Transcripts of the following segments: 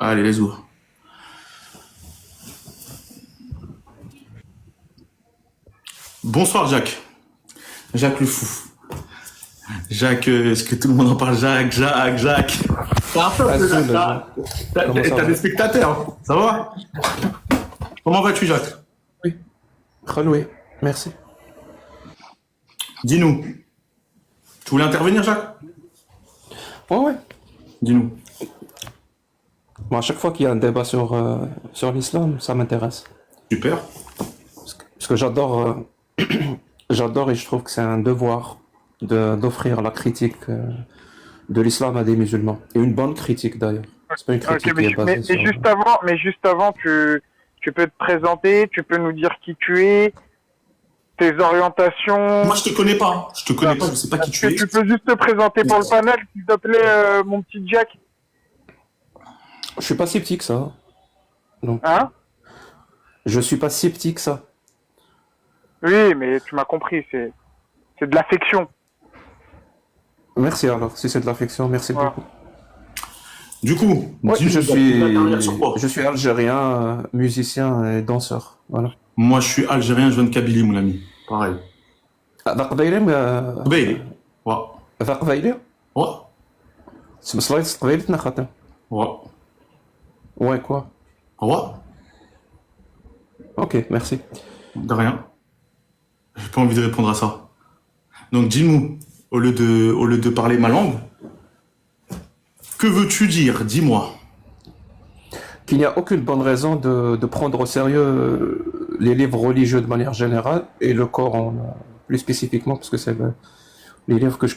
Allez, let's go. Bonsoir, Jacques. Jacques le fou. Jacques, est-ce que tout le monde en parle? Jacques. T'as un peu, t'as des spectateurs, ça va? Comment vas-tu, Jacques? Oui. Reloué, merci. Dis-nous. Tu voulais intervenir, Jacques? Ouais. Dis-nous. Bon, à chaque fois qu'il y a un débat sur l'islam, ça m'intéresse. Super. Parce que j'adore j'adore et je trouve que c'est un devoir d'offrir la critique de l'islam à des musulmans. Et une bonne critique d'ailleurs. C'est pas une critique qui est basée sur... mais juste avant, tu peux te présenter, tu peux nous dire qui tu es, tes orientations. Moi, je te connais pas. Je sais pas qui tu es. Tu peux juste te présenter pour le panel, s'il te plaît, mon petit Jack. Je suis pas si petit que ça. Donc, Hein? je suis pas si petit que ça. Oui, mais tu m'as compris, c'est de l'affection. Merci alors, si c'est de l'affection, merci Voilà. beaucoup. Du coup, Ouais, dis-nous, je suis algérien, musicien et danseur. Voilà. moi, je suis algérien, je viens de Kabylie, mon ami. Pareil. ذا قبيلة Kabylie. Ouais. ذا قبيلة Ouais. صلايت قبيلتنا خاطر. Ouais. Ouais, quoi? Ouais. Ok, merci. De rien. J'ai pas envie de répondre à ça. Donc, dis-nous, au lieu de parler ma langue, que veux-tu dire? Dis-moi. Qu'il n'y a aucune bonne raison de prendre au sérieux les livres religieux de manière générale et le Coran plus spécifiquement parce que c'est le livre que je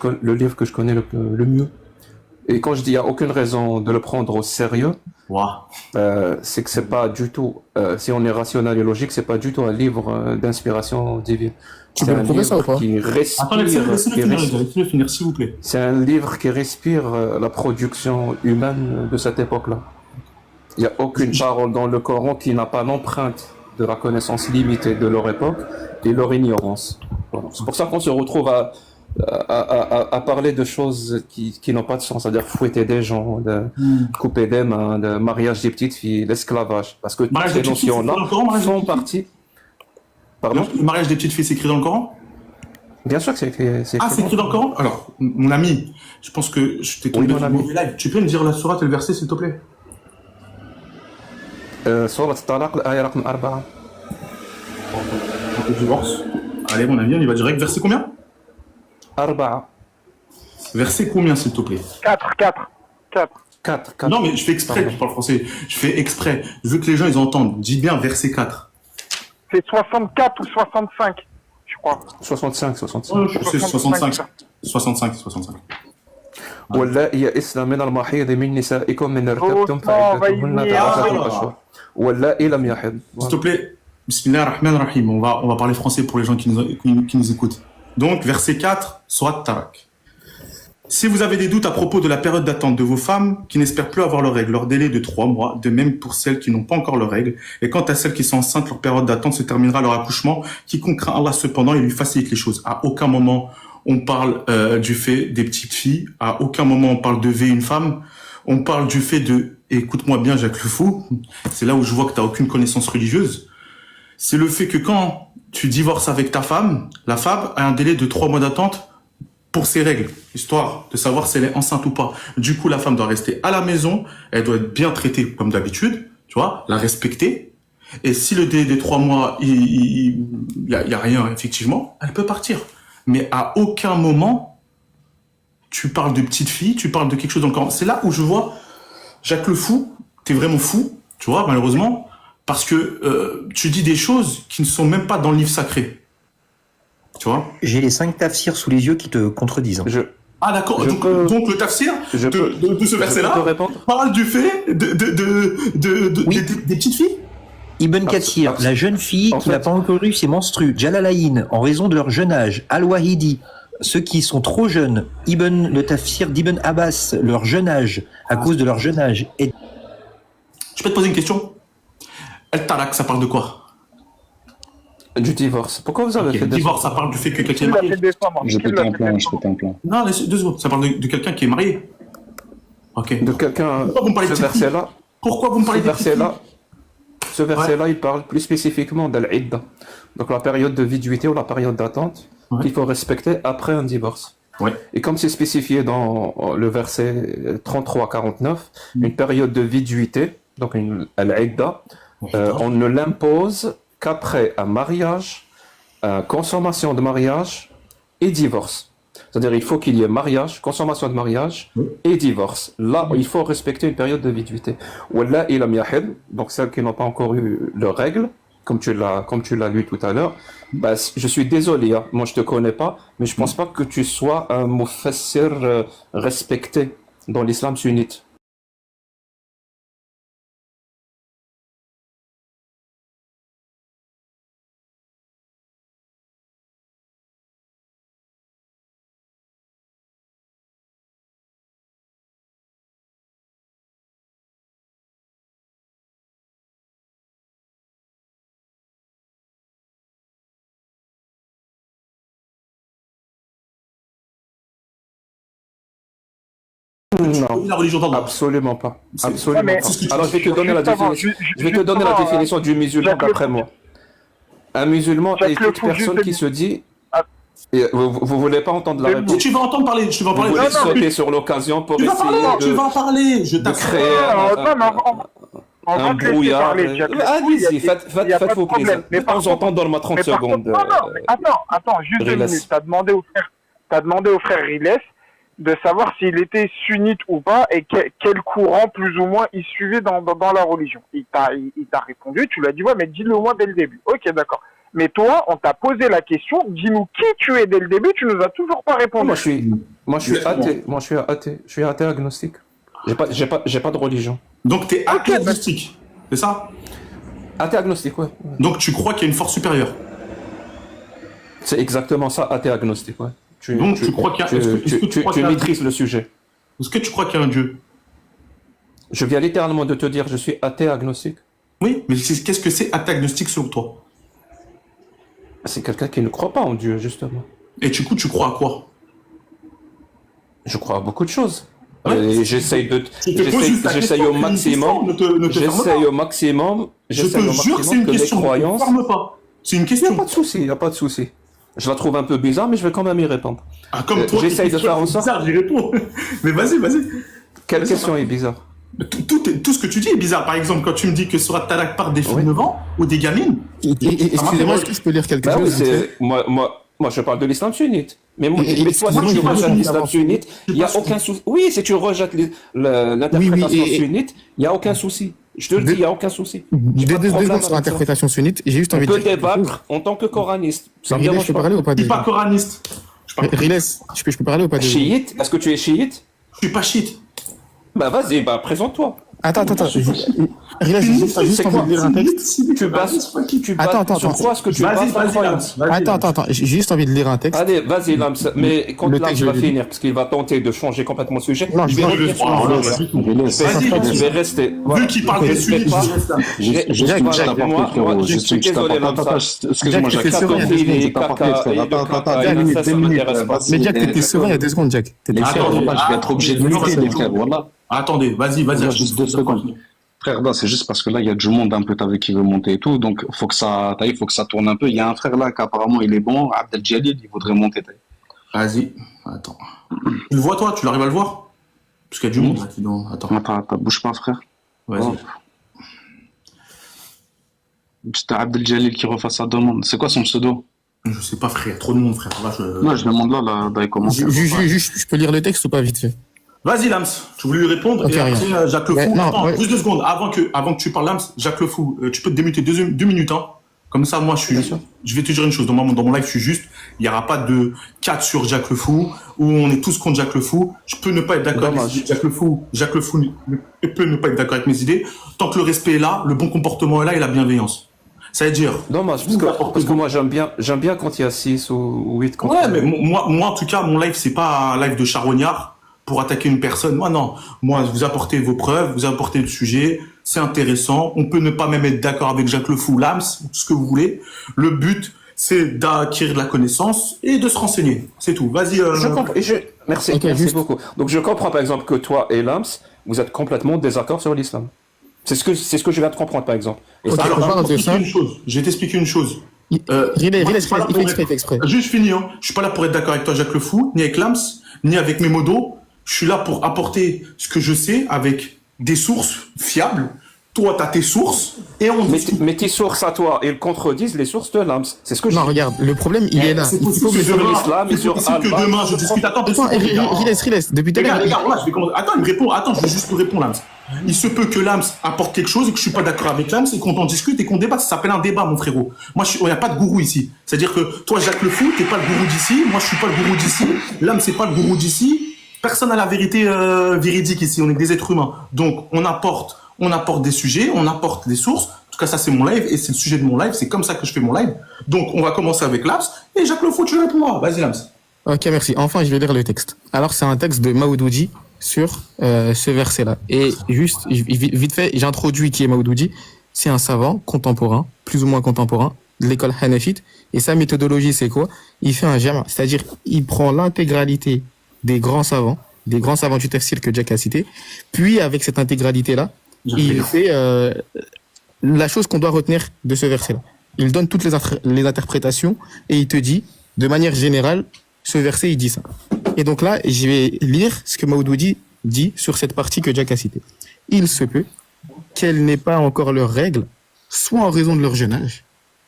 connais le mieux. Et quand je dis il n'y a aucune raison de le prendre au sérieux, Ouais. c'est que c'est pas du tout, si on est rationnel et logique, c'est pas du tout un livre d'inspiration divine. Tu C'est peux un me prouver ça ou livre pas? qui respire, Attends, laissez-le finir, s'il vous plaît. c'est un livre qui respire la production humaine de cette époque-là. Il n'y a aucune parole dans le Coran qui n'a pas l'empreinte de la connaissance limitée de leur époque et leur ignorance. Voilà. C'est pour ça qu'on se retrouve à parler de choses qui n'ont pas de sens, c'est-à-dire fouetter des gens, couper des mains, de mariage des petites filles, l'esclavage. Parce que toutes Mariage ces des petites filles, notions-là c'est dans le Coran, mariage des font petites partie... Pardon? Le mariage des petites filles, c'est écrit dans le Coran? Bien sûr que c'est écrit. Ah, c'est écrit dans le Coran? Alors, mon ami, je pense que je t'ai tombé Oui, mon sur le ami. mauvais live. Tu peux me dire la sourate et le verset, s'il te plaît? سورة الطلاق الآية رقم 4. Le divorce. Allez, mon ami, on y va direct. Verset combien? 4. Verset combien, s'il te plaît? 4. Non, mais je fais exprès, Pardon. je parle français. Je fais exprès. Je veux que les gens, ils entendent. Dis bien verset 4. C'est 64 ou 65, je crois. 65. C'est 65. 65. واللائي يئسن من المحيض من نسائكم من ارتبتم Oh, فعدتهن va y 3 venir. أشهر واللائي لم يحض. S'il te plaît, Bismillah ar-Rahman ar-Rahim. On va parler français pour les gens qui nous écoutent. Donc, verset 4, Surat Tarak. Si vous avez des doutes à propos de la période d'attente de vos femmes qui n'espèrent plus avoir leurs règles, leur délai de 3 mois, de même pour celles qui n'ont pas encore leurs règles, et quant à celles qui sont enceintes, leur période d'attente se terminera à leur accouchement, quiconque craint Allah cependant, il lui facilite les choses. À aucun moment on parle du fait des petites filles, à aucun moment on parle de V une femme, on parle du fait de, écoute-moi bien Jacques le Fou, c'est là où je vois que tu n'as aucune connaissance religieuse, c'est le fait que quand tu divorces avec ta femme, la femme a un délai de 3 mois d'attente pour ses règles, histoire de savoir si elle est enceinte ou pas. Du coup, la femme doit rester à la maison, elle doit être bien traitée comme d'habitude, tu vois, la respecter. Et si le délai des 3 mois, il y a rien, effectivement, elle peut partir. Mais à aucun moment, tu parles de petite fille, tu parles de quelque chose dans le Coran. C'est là où je vois, Jacques le Fou, t'es vraiment fou, tu vois, malheureusement, parce que tu dis des choses qui ne sont même pas dans le livre sacré. Tu vois? J'ai les 5 tafsirs sous les yeux qui te contredisent. Ah d'accord, Je donc, peux- donc le tafsir de ce Je peux te verset-là répondre? parle du fait Oui. des petites filles? Ibn Kathir, la jeune fille en qui n'a fait- pas encore eu ses menstrues. Jalalayn, en raison de leur jeune âge. Al-Wahidi, ceux qui sont trop jeunes. Le tafsir d'Ibn Abbas, leur jeune âge, à cause de leur jeune âge. Et Je peux te poser une question? El-Tarak, ça parle de quoi? Du divorce. Pourquoi vous avez Ok, fait des... divorce, ça parle du fait que quelqu'un est Qui l'a marié. fait décembre? Je Qui pétais l'a un fait plan, je décembre? pétais un plan. Non, laisse 2 secondes, ça parle de quelqu'un qui est marié. Ok. de quelqu'un... Pourquoi vous me parlez de Ce petites filles? verset-là, Pourquoi vous me parlez Ce des verset-là, il parle plus spécifiquement de l'idda. Donc la période de viduité ou la période d'attente qu'il faut respecter après un divorce. Ouais. Et comme c'est spécifié dans le verset 33-49, une période de viduité, donc l'idda, on ne l'impose qu'après un mariage, consommation de mariage et divorce. C'est-à-dire il faut qu'il y ait mariage, consommation de mariage et divorce. Là, il faut respecter une période de viduité. Wallah ilam yahid, donc celles qui n'ont pas encore eu leurs règles, comme tu l'as lu tout à l'heure, bah, je suis désolé, hein, moi je te connais pas, mais je pense pas que tu sois un mufassir respecté dans l'islam sunnite. Non, La religion d'Allah. absolument pas. C'est- Absolument mais- pas. Alors je vais te donner la Juste avant, définition. Je vais te donner la justement, définition du musulman Jacques d'après moi. Un musulman Jacques est Le toute Fou, personne juste- qui se dit. Ah. Et vous voulez pas entendre la Mais réponse? Tu vas entendre parler, je vais en Vous parler. voulez Non, non, sauter sur l'occasion pour Tu vas parler, essayer tu vas en parler. Je de t'assure. créer Non, mais on va un te laisser brouillard. parler, Jacques Le Fou, Allez-y, il y a pas de faites-vous plaisir. problème. Mais De par temps en temps, donne-moi 30 Mais par secondes. contre, non, mais attends, juste 2 Riles. minutes. T'as demandé au frère Riles de savoir s'il était sunnite ou pas et quel courant plus ou moins il suivait dans la religion. Il t'a répondu, tu lui as dit ouais, mais dis-le moi dès le début. Ok, d'accord. Mais toi, on t'a posé la question, dis-nous qui tu es dès le début, tu nous as toujours pas répondu. Moi, je suis athée. Moi, je suis athée. Je suis athée agnostique. J'ai pas de religion. Donc t'es agnostique, c'est ça? Athée agnostique, ouais. Donc tu crois qu'il y a une force supérieure. C'est exactement ça, athée agnostique, ouais. Donc, tu crois qu'il y a- est-ce que tu crois qu'il y a- maîtrises le sujet. Est-ce que tu crois qu'il y a un Dieu? Je viens littéralement de te dire, je suis athée agnostique. Oui, mais qu'est-ce que c'est agnostique selon toi? C'est quelqu'un qui ne croit pas en Dieu, justement. Et du coup, tu crois à quoi? Je crois à beaucoup de choses. Ouais. Et j'essaye Je te pose juste la j'essaye question, au maximum. ne te ferme J'essaye pas. au maximum. Je J'essaye te au jure que c'est maximum une que mes question. Ne te croyances. ferme pas. C'est une Il n'y a question. pas de souci, il n'y a pas de souci. Je la trouve un peu bizarre, mais je vais quand même y répondre. Ah, comme toi, j'essaye tes de faire en questions, sorte- c'est bizarre, j'y réponds. Mais vas-y. Quelle question est bizarre? Tout ce que tu dis est bizarre. Par exemple, quand tu me dis que Surat Talak part des filles de 9 ans ou des gamines. Excusez-moi, est-ce que je peux lire quelque Bah oui, chose vite fait moi, je parle de l'islam sunnite. Mais toi, excusez-moi, si tu je rejettes parle l'islam sunnite, il n'y a pas aucun souci. Oui, si tu rejettes l'interprétation Oui, et- sunnite, il n'y a aucun souci. Je te le dis, il n'y a aucun souci. J'ai pas de Deux problème secondes sur avec ça. l'interprétation sunnite. J'ai juste On envie de peut dire. débattre en tant que coraniste. Ça me Riles, je dérange peux pas. parler ou pas Je suis déjà pas coraniste. Je suis pas- Riles, je peux parler ou pas déjà Chiite? Est-ce que tu es chiite? je suis pas chiite. Bah vas-y, bah présente-toi. Attends. Riles, j'ai juste C'est envie quoi de lire un texte. Tu bases Attends. sur quoi est-ce que tu bases ta croyance? Attends. J'ai juste envie de lire un texte. Allez, vas-y, Lams. Mais quand Le Lams texte, va je vais finir, parce qu'il va tenter de changer complètement le sujet, Non, je vais je- revenir sur le sujet. Je vais rester. Vu qu'il parle des sunnites, pas- je reste là. Voilà, moi, je suis désolé, Lams. Excuse-moi, Jack, Jacques. t'es serein, il y a deux Cacophilie, secondes. caca, et le caca, ça, ça m'intéresse pas. Mais Jack, t'étais serein il y a 2 secondes, Jack. T'étais Les serein. frères, je vais être obligé de limiter, les frères, voilà. Attendez, vas-y. Juste 2 secondes. Frère, là, c'est juste parce que là, il y a du monde un peu avec qui veut monter et tout, donc faut que ça tourne un peu. Il y a un frère là qui apparemment il est bon, Abdel Jalil, il voudrait monter. Vas-y. Attends. Tu le vois, toi? Tu arrives à le voir? Parce qu'il y a du monde là qui dans. Attends. Attends, bouge pas, frère. Vas-y. Oh. C'était Abdel Jalil qui refasse sa demande. C'est quoi son pseudo? Je sais pas, frère. Il y a trop de monde, frère. Là, Moi, je demande là, dans les commentaires. Je peux lire le texte ou pas vite fait? Vas-y, Lams, tu voulais lui répondre. Ok, et après, rien. Jacques Le Fou. Ouais, non, Attends, ouais. juste 2 secondes. Avant que tu parles, Lams, Jacques Le Fou, tu peux te démuter 2 minutes. Hein. Comme ça, moi, Bien sûr. je vais te dire une chose. Dans mon live, je suis juste. Il n'y aura pas de 4 sur Jacques Le Fou, où on est tous contre Jacques Le Fou. Je peux ne pas être d'accord avec Dommage. mes idées. Jacques Le Fou peut ne pas être d'accord avec mes idées. Tant que le respect est là, le bon comportement est là et la bienveillance. Ça veut dire. Dommage, parce que moi, j'aime bien quand il y a 6 ou 8 contre Ouais, mais moi, en tout cas, mon live, c'est pas un live de charognard pour attaquer une personne. Moi, non. Moi, vous apportez vos preuves, vous apportez le sujet. C'est intéressant. On peut ne pas même être d'accord avec Jacques Le Fou, Lams, tout ce que vous voulez. Le but, c'est d'acquérir de la connaissance et de se renseigner. C'est tout. Vas-y. Je comprends. Merci, Ok, merci juste- beaucoup. Donc je comprends par exemple que toi et Lams, vous êtes complètement désaccord sur l'islam. C'est ce que je viens de comprendre, par exemple. Et Ok, ça, on parle de ça. Je vais t'expliquer une chose. Riles, Moi, il je suis pas là fait pour exprès, il être- fait exprès. Juste fini, hein. Je suis pas là pour être d'accord avec toi, Jacques Le Fou, ni avec Lams, ni avec mes modos. Je suis là pour apporter ce que je sais avec des sources fiables. Toi, t'as tes sources et on discute. mais tes sources à toi, ils contredisent les sources de Lams. C'est ce que je Non, dis. regarde, le problème, il est là. C'est Il possible faut que que sur demain, l'islam et c'est sur possible que Alba, demain, je discute. Attends, Attends, Riles, depuis tout à l'heure. Regarde, là, je vais commencer. Attends, il me répond. Attends, je vais juste te répondre, Lams. Il se peut que Lams apporte quelque chose et que je suis pas d'accord avec Lams et qu'on en discute et qu'on débatte. Ça s'appelle un débat, mon frérot. Moi, il n'y a pas de gourou ici. C'est-à-dire que toi, Jacques Le Fou, t'es pas le gourou d'ici. Moi, je suis pas le gourou d'ici. Lams, c'est pas le gourou d'ici. Personne n'a la vérité véridique ici. On est que des êtres humains. Donc, on apporte des sujets, on apporte des sources. En tout cas, ça, c'est mon live et c'est le sujet de mon live. C'est comme ça que je fais mon live. Donc, on va commencer avec Lams. Et Jacques Le Fou, tu répondras. Vas-y, Lams. Ok, merci. Enfin, je vais lire le texte. Alors, c'est un texte de Maoudoudi sur ce verset-là. Et juste, vite fait, j'introduis qui est Maoudoudi. C'est un savant contemporain, plus ou moins contemporain, de l'école Hanafite. Et sa méthodologie, c'est quoi? Il fait un germe, c'est-à-dire, il prend l'intégralité des grands savants du tafsir que Jack a cité. Puis, avec cette intégralité-là, il fait la chose qu'on doit retenir de ce verset-là. Il donne toutes les interprétations et il te dit, de manière générale, ce verset, il dit ça. Et donc là, je vais lire ce que Maoudoudi dit sur cette partie que Jack a citée. Il se peut qu'elles n'aient pas encore leurs règles, soit en raison de leur jeune âge,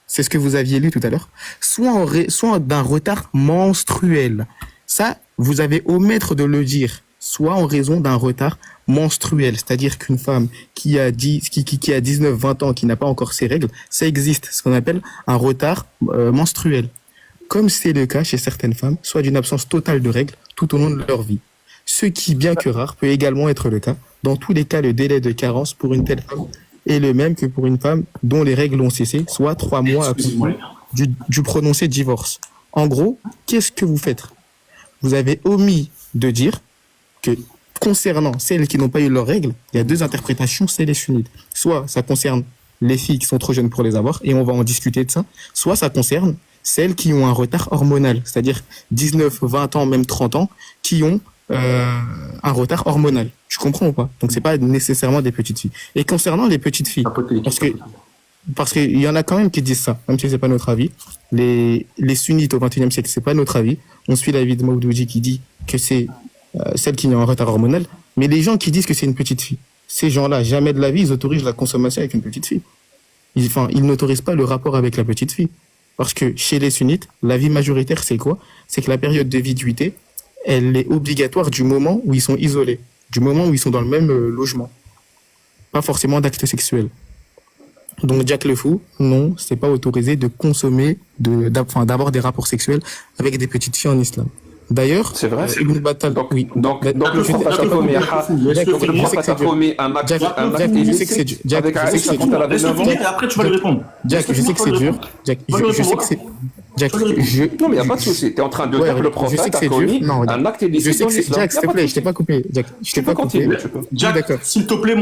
c'est ce que vous aviez lu tout à l'heure, soit d'un retard menstruel. Ça, vous avez omettre de le dire, soit en raison d'un retard menstruel, c'est-à-dire qu'une femme qui a 19, 20 ans, qui n'a pas encore ses règles, ça existe, ce qu'on appelle un retard menstruel. Comme c'est le cas chez certaines femmes, soit d'une absence totale de règles tout au long de leur vie. Ce qui, bien que rare, peut également être le cas. Dans tous les cas, le délai de carence pour une telle femme est le même que pour une femme dont les règles ont cessé, soit 3 mois après du prononcé divorce. En gros, qu'est-ce que vous faites? Vous avez omis de dire que concernant celles qui n'ont pas eu leurs règles, il y a deux interprétations, c'est les sunnites. Soit ça concerne les filles qui sont trop jeunes pour les avoir, et on va en discuter de ça, soit ça concerne celles qui ont un retard hormonal, c'est-à-dire 19, 20 ans, même 30 ans, qui ont un retard hormonal. Tu comprends ou pas? Donc c'est pas nécessairement des petites filles. Et concernant les petites filles, parce qu'il y en a quand même qui disent ça, même si c'est pas notre avis. Les sunnites au XXIe siècle, c'est pas notre avis. On suit l'avis de Maoudoudi qui dit que c'est celle qui a un retard hormonal. Mais les gens qui disent que c'est une petite fille, ces gens-là, jamais de la vie, ils autorisent la consommation avec une petite fille. Ils n'autorisent pas le rapport avec la petite fille. Parce que chez les sunnites, la vie majoritaire, c'est quoi? C'est que la période de viduité, elle est obligatoire du moment où ils sont isolés, du moment où ils sont dans le même logement. Pas forcément d'acte sexuel. Donc Jack Le Fou, non, c'est pas autorisé de consommer, d'avoir des rapports sexuels avec des petites filles en islam. D'ailleurs, c'est vrai. Ibn Battal, oui. Donc le prophète a commis un acte je sais que c'est dur. Jack, je sais que c'est dur. Laisse-le finir et après tu vas lui répondre. Jack, je sais que c'est dur. Jack, je sais que c'est... Jack, non, mais il n'y a pas de souci. Tu es en train de dire que le prophète a commis un acte illicite dans l'islam. Jack, s'il te plaît, je t'ai pas coupé. Jack, je t'ai pas coupé. Jack, s'il te plaît,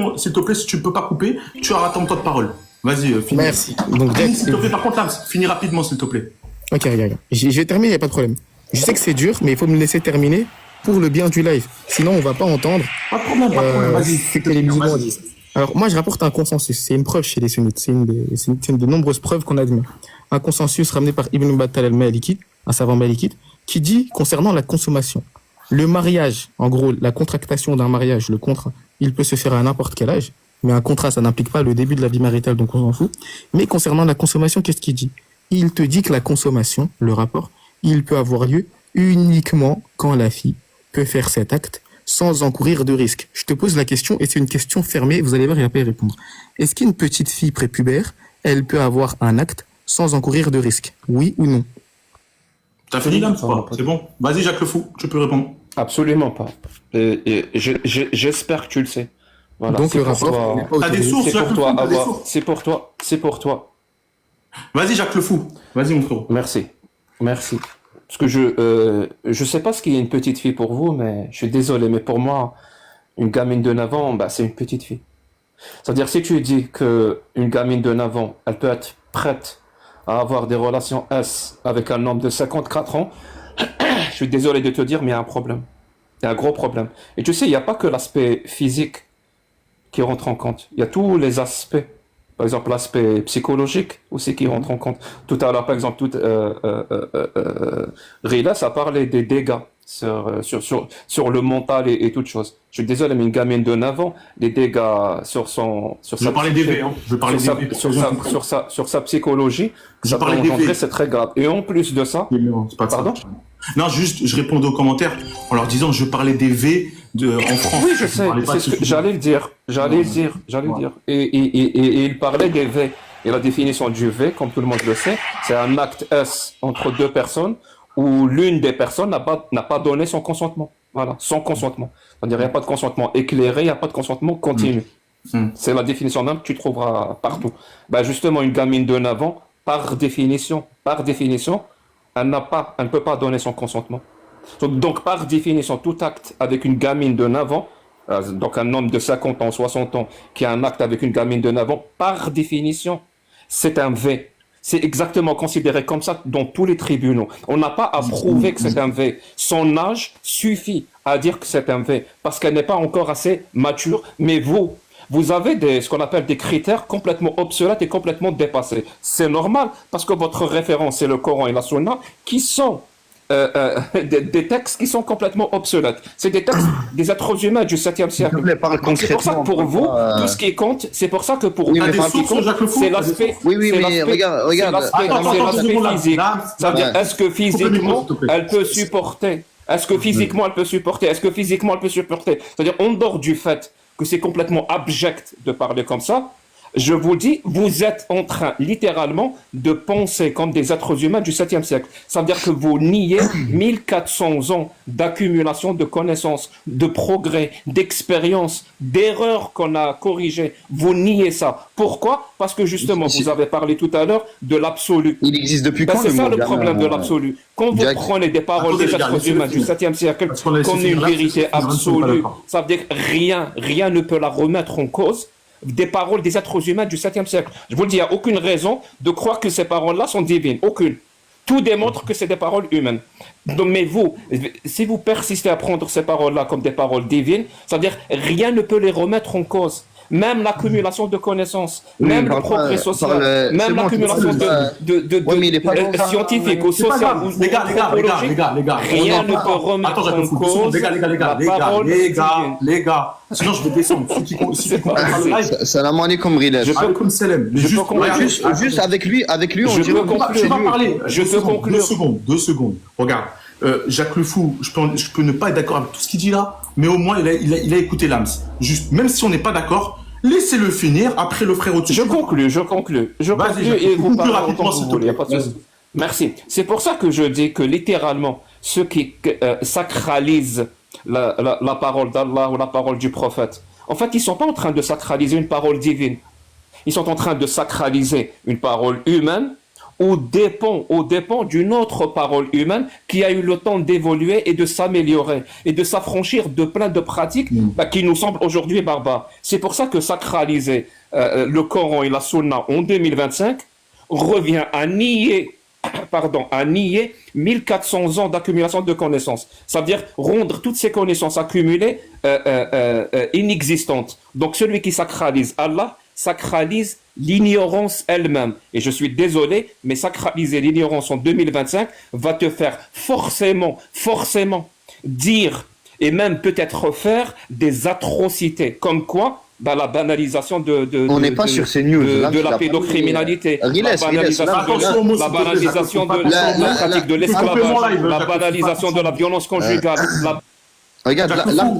si tu peux pas couper, tu auras ton temps de parole. Vas-y, finis. Merci. Donc, Jack, s'il te plaît, par contre, là, finis rapidement, s'il te plaît. Ok, regarde. Je vais terminer, il n'y a pas de problème. Je sais que c'est dur, mais il faut me laisser terminer pour le bien du live. Sinon, on va pas entendre. Pas de problème, vas-y. C'est que les musulmans disent. Alors, moi, je rapporte un consensus. C'est une preuve chez les sunnites. C'est une des nombreuses preuves qu'on admet. Un consensus ramené par Ibn Battal al-Maliki, un savant malikite, qui dit concernant la consommation. Le mariage, en gros, la contractation d'un mariage, le contrat, il peut se faire à n'importe quel âge. Mais un contrat, ça n'implique pas le début de la vie maritale, donc on s'en fout. Mais concernant la consommation, qu'est-ce qu'il dit? Il te dit que la consommation, le rapport, il peut avoir lieu uniquement quand la fille peut faire cet acte sans encourir de risque. Je te pose la question, et c'est une question fermée, vous allez voir, il va pas y répondre. Est-ce qu'une petite fille prépubère, elle peut avoir un acte sans encourir de risque? Oui ou non? T'as fini là? C'est bon. Vas-y, Jacques Le Fou, tu peux répondre. Absolument pas. J'espère que tu le sais. Voilà, donc le rapport, t'as des sources, c'est pour toi. Vas-y, Jacques Le Fou. Vas-y, mon frère. Merci. Parce que je sais pas ce qu'il y a une petite fille pour vous, mais je suis désolé, mais pour moi, une gamine de 9 ans, bah, c'est une petite fille. C'est-à-dire, si tu dis que une gamine de 9 ans, elle peut être prête à avoir des relations S avec un homme de 54 ans, je suis désolé de te dire, mais il y a un problème. Il y a un gros problème. Et tu sais, il n'y a pas que l'aspect physique qui rentre en compte. Il y a tous les aspects. Par exemple, l'aspect psychologique aussi qui rentre en compte. Tout à l'heure, par exemple, Rilas a parlé des dégâts sur le mental et toute chose. Je suis désolé, mais une gamine de 9 ans, les dégâts sur Je parlais des V, hein. Je parlais des V. sur sa psychologie, que Je ça peut parlais des engendrer, V. c'est très grave. Et en plus de ça, C'est pas de ça. pardon? Non, juste, je répondais aux commentaires en leur disant je parlais des V en France. Oui, je sais, parlais pas c'est de ce ce que j'allais le dire, j'allais le dire. Et il parlait des V. Et la définition du V, comme tout le monde le sait, c'est un acte S entre deux personnes où l'une des personnes n'a pas donné son consentement. Voilà, son consentement. C'est-à-dire, il n'y a pas de consentement éclairé, il n'y a pas de consentement continu. C'est la définition même que tu trouveras partout. Ben justement, une gamine de 9 ans, par définition, elle ne peut pas donner son consentement. Donc, par définition, tout acte avec une gamine de 9 ans, donc un homme de 50 ans, 60 ans, qui a un acte avec une gamine de 9 ans, par définition, c'est un V. C'est exactement considéré comme ça dans tous les tribunaux. On n'a pas à prouver que c'est un V. Son âge suffit à dire que c'est un V, parce qu'elle n'est pas encore assez mature. Mais vous avez ce qu'on appelle des critères complètement obsolètes et complètement dépassés. C'est normal, parce que votre référence, c'est le Coran et la Sunna, qui sont des textes qui sont complètement obsolètes. C'est des textes des êtres humains du 7e siècle. Donc c'est pour ça que pour vous, tout ce qui compte, c'est pour ça que pour vous, c'est l'aspect physique. Ça veut dire, est-ce que physiquement, elle peut supporter? Est-ce que physiquement, elle peut supporter? Est-ce que physiquement, elle peut supporter? C'est-à-dire, en dehors du fait que c'est complètement abject de parler comme ça, je vous dis, vous êtes en train, littéralement, de penser comme des êtres humains du 7e siècle. Ça veut dire que vous niez 1400 ans d'accumulation de connaissances, de progrès, d'expérience, d'erreurs qu'on a corrigées. Vous niez ça. Pourquoi? Parce que justement, vous avez parlé tout à l'heure de l'absolu. Il existe depuis quand c'est ça le problème de l'absolu. Quand vous prenez des paroles des êtres humains du 7e siècle comme une vérité absolue, ça veut dire que rien ne peut la remettre en cause. Des paroles des êtres humains du 7e siècle. Je vous le dis, il n'y a aucune raison de croire que ces paroles-là sont divines. Aucune. Tout démontre que c'est des paroles humaines. Donc, mais vous, si vous persistez à prendre ces paroles-là comme des paroles divines, ça veut dire rien ne peut les remettre en cause. Même l'accumulation de connaissances, même le progrès social, même l'accumulation scientifique ou social ou les gars, rien ne peut remettre en cause la parole divine. Les gars, sinon je vais descendre. Salam alaikum, Rilas. Juste avec lui, on dirait je vais parler. Je peux conclure. 2 secondes. Regarde, Jacques Le Fou, je peux ne pas être d'accord avec tout ce qu'il dit là, mais au moins il a écouté l'âme. Juste, même si on n'est pas d'accord, laissez-le finir. Après le frère au-dessus. Je conclue et vous parlez autant que vous voulez. Pas de souci. Merci. C'est pour ça que je dis que littéralement, ceux qui sacralisent la parole d'Allah ou la parole du prophète, en fait, ils sont pas en train de sacraliser une parole divine. Ils sont en train de sacraliser une parole humaine au dépend d'une autre parole humaine qui a eu le temps d'évoluer et de s'améliorer et de s'affranchir de plein de pratiques qui nous semblent aujourd'hui barbares. C'est pour ça que sacraliser le Coran et la Sunna en 2025 revient à nier 1400 ans d'accumulation de connaissances. Ça veut dire rendre toutes ces connaissances accumulées inexistantes. Donc celui qui sacralise Allah sacralise l'ignorance elle-même. Et je suis désolé, mais sacraliser l'ignorance en 2025 va te faire forcément dire et même peut-être faire des atrocités. Comme quoi, la banalisation on n'est pas sur ces news de la pédocriminalité, la banalisation de la pratique de l'esclavage, la banalisation de la violence conjugale. Regarde,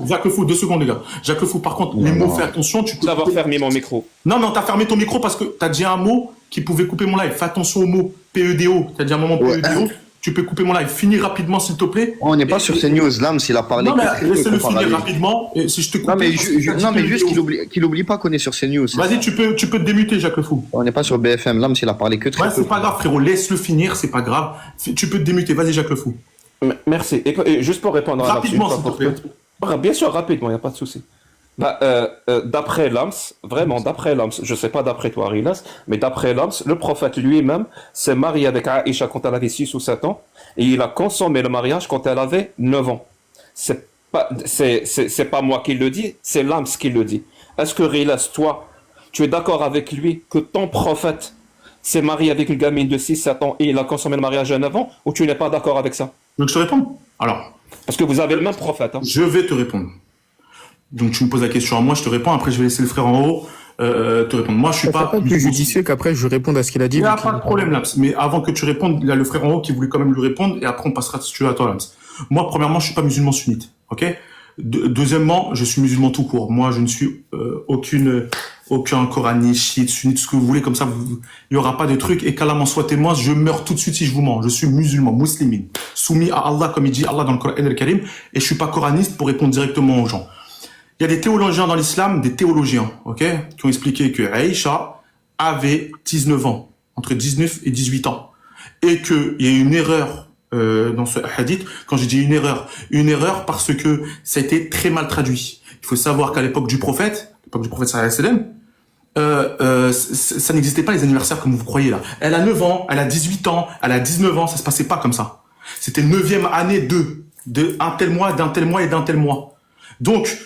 Jacques Le Fou, 2 secondes, les gars. Jacques Le Fou, par contre, les mots, fais attention. Tu peux d'avoir fermé mon micro. Non, t'as fermé ton micro parce que t'as dit un mot qui pouvait couper mon live. Fais attention au mot PEDO. T'as dit un moment PEDO. Tu peux couper mon live. Finis rapidement, s'il te plaît. On n'est pas sur ces news. L'âme, s'il a parlé. Non, mais laisse-le finir rapidement. Et si je te coupe. Non, mais juste qu'il oublie pas qu'on est sur ces news. Vas-y, tu peux te démuter, Jacques Le Fou. On n'est pas sur BFM. L'âme, s'il a parlé que très peu. Ouais, c'est pas grave, frérot. Laisse-le finir, c'est pas grave. Tu peux te démuter. Vas-y, Jacques Le Fou. Merci. Et juste pour répondre rapidement, s'il te plaît. Bien sûr, rapidement, il n'y a pas de souci. D'après l'AMS, vraiment d'après l'AMS, je ne sais pas d'après toi, Rilas, mais d'après l'AMS, le prophète lui-même s'est marié avec Aïcha quand elle avait 6 ou 7 ans, et il a consommé le mariage quand elle avait 9 ans. C'est pas moi qui le dis, c'est l'AMS qui le dit. est-ce que Rilas, toi, tu es d'accord avec lui que ton prophète s'est marié avec une gamine de 6-7 ans et il a consommé le mariage à 9 ans, ou tu n'es pas d'accord avec ça? Donc je te réponds. Alors, Parce que vous avez le même prophète. Hein. je vais te répondre. Donc tu me poses la question à moi, je te réponds. Après, je vais laisser le frère en haut te répondre. Moi, je suis Ça pas fait plus judicieux qu'après je réponde à ce qu'il a dit. Il n'y a vu pas de problème, Lams. Mais avant que tu répondes, il y a le frère en haut qui voulait quand même lui répondre, et après on passera si tu veux à toi, Lams. Moi, premièrement, je suis pas musulman sunnite, ok? Deuxièmement, je suis musulman tout court. Moi, je ne suis aucun coraniste, chiite, sunnite, ce que vous voulez, comme ça, il y aura pas de trucs, et qu'Allah m'en soit témoin, je meurs tout de suite si je vous mens. Je suis musulman, muslimine, soumis à Allah, comme il dit Allah dans le Coran al-Karim, et je suis pas coraniste pour répondre directement aux gens. Il y a des théologiens dans l'islam, des théologiens, ok, qui ont expliqué que Aïcha avait 19 ans, entre 19 et 18 ans, et qu'il y a une erreur dans ce hadith. Quand je dis une erreur parce que ça a été très mal traduit. Il faut savoir qu'à l'époque du prophète sallallahu alayhi wa sallam, ça n'existait pas les anniversaires comme vous croyez là. Elle a 9 ans, elle a 18 ans, elle a 19 ans, ça se passait pas comme ça. C'était 9e année de un tel mois, d'un tel mois et d'un tel mois. Donc,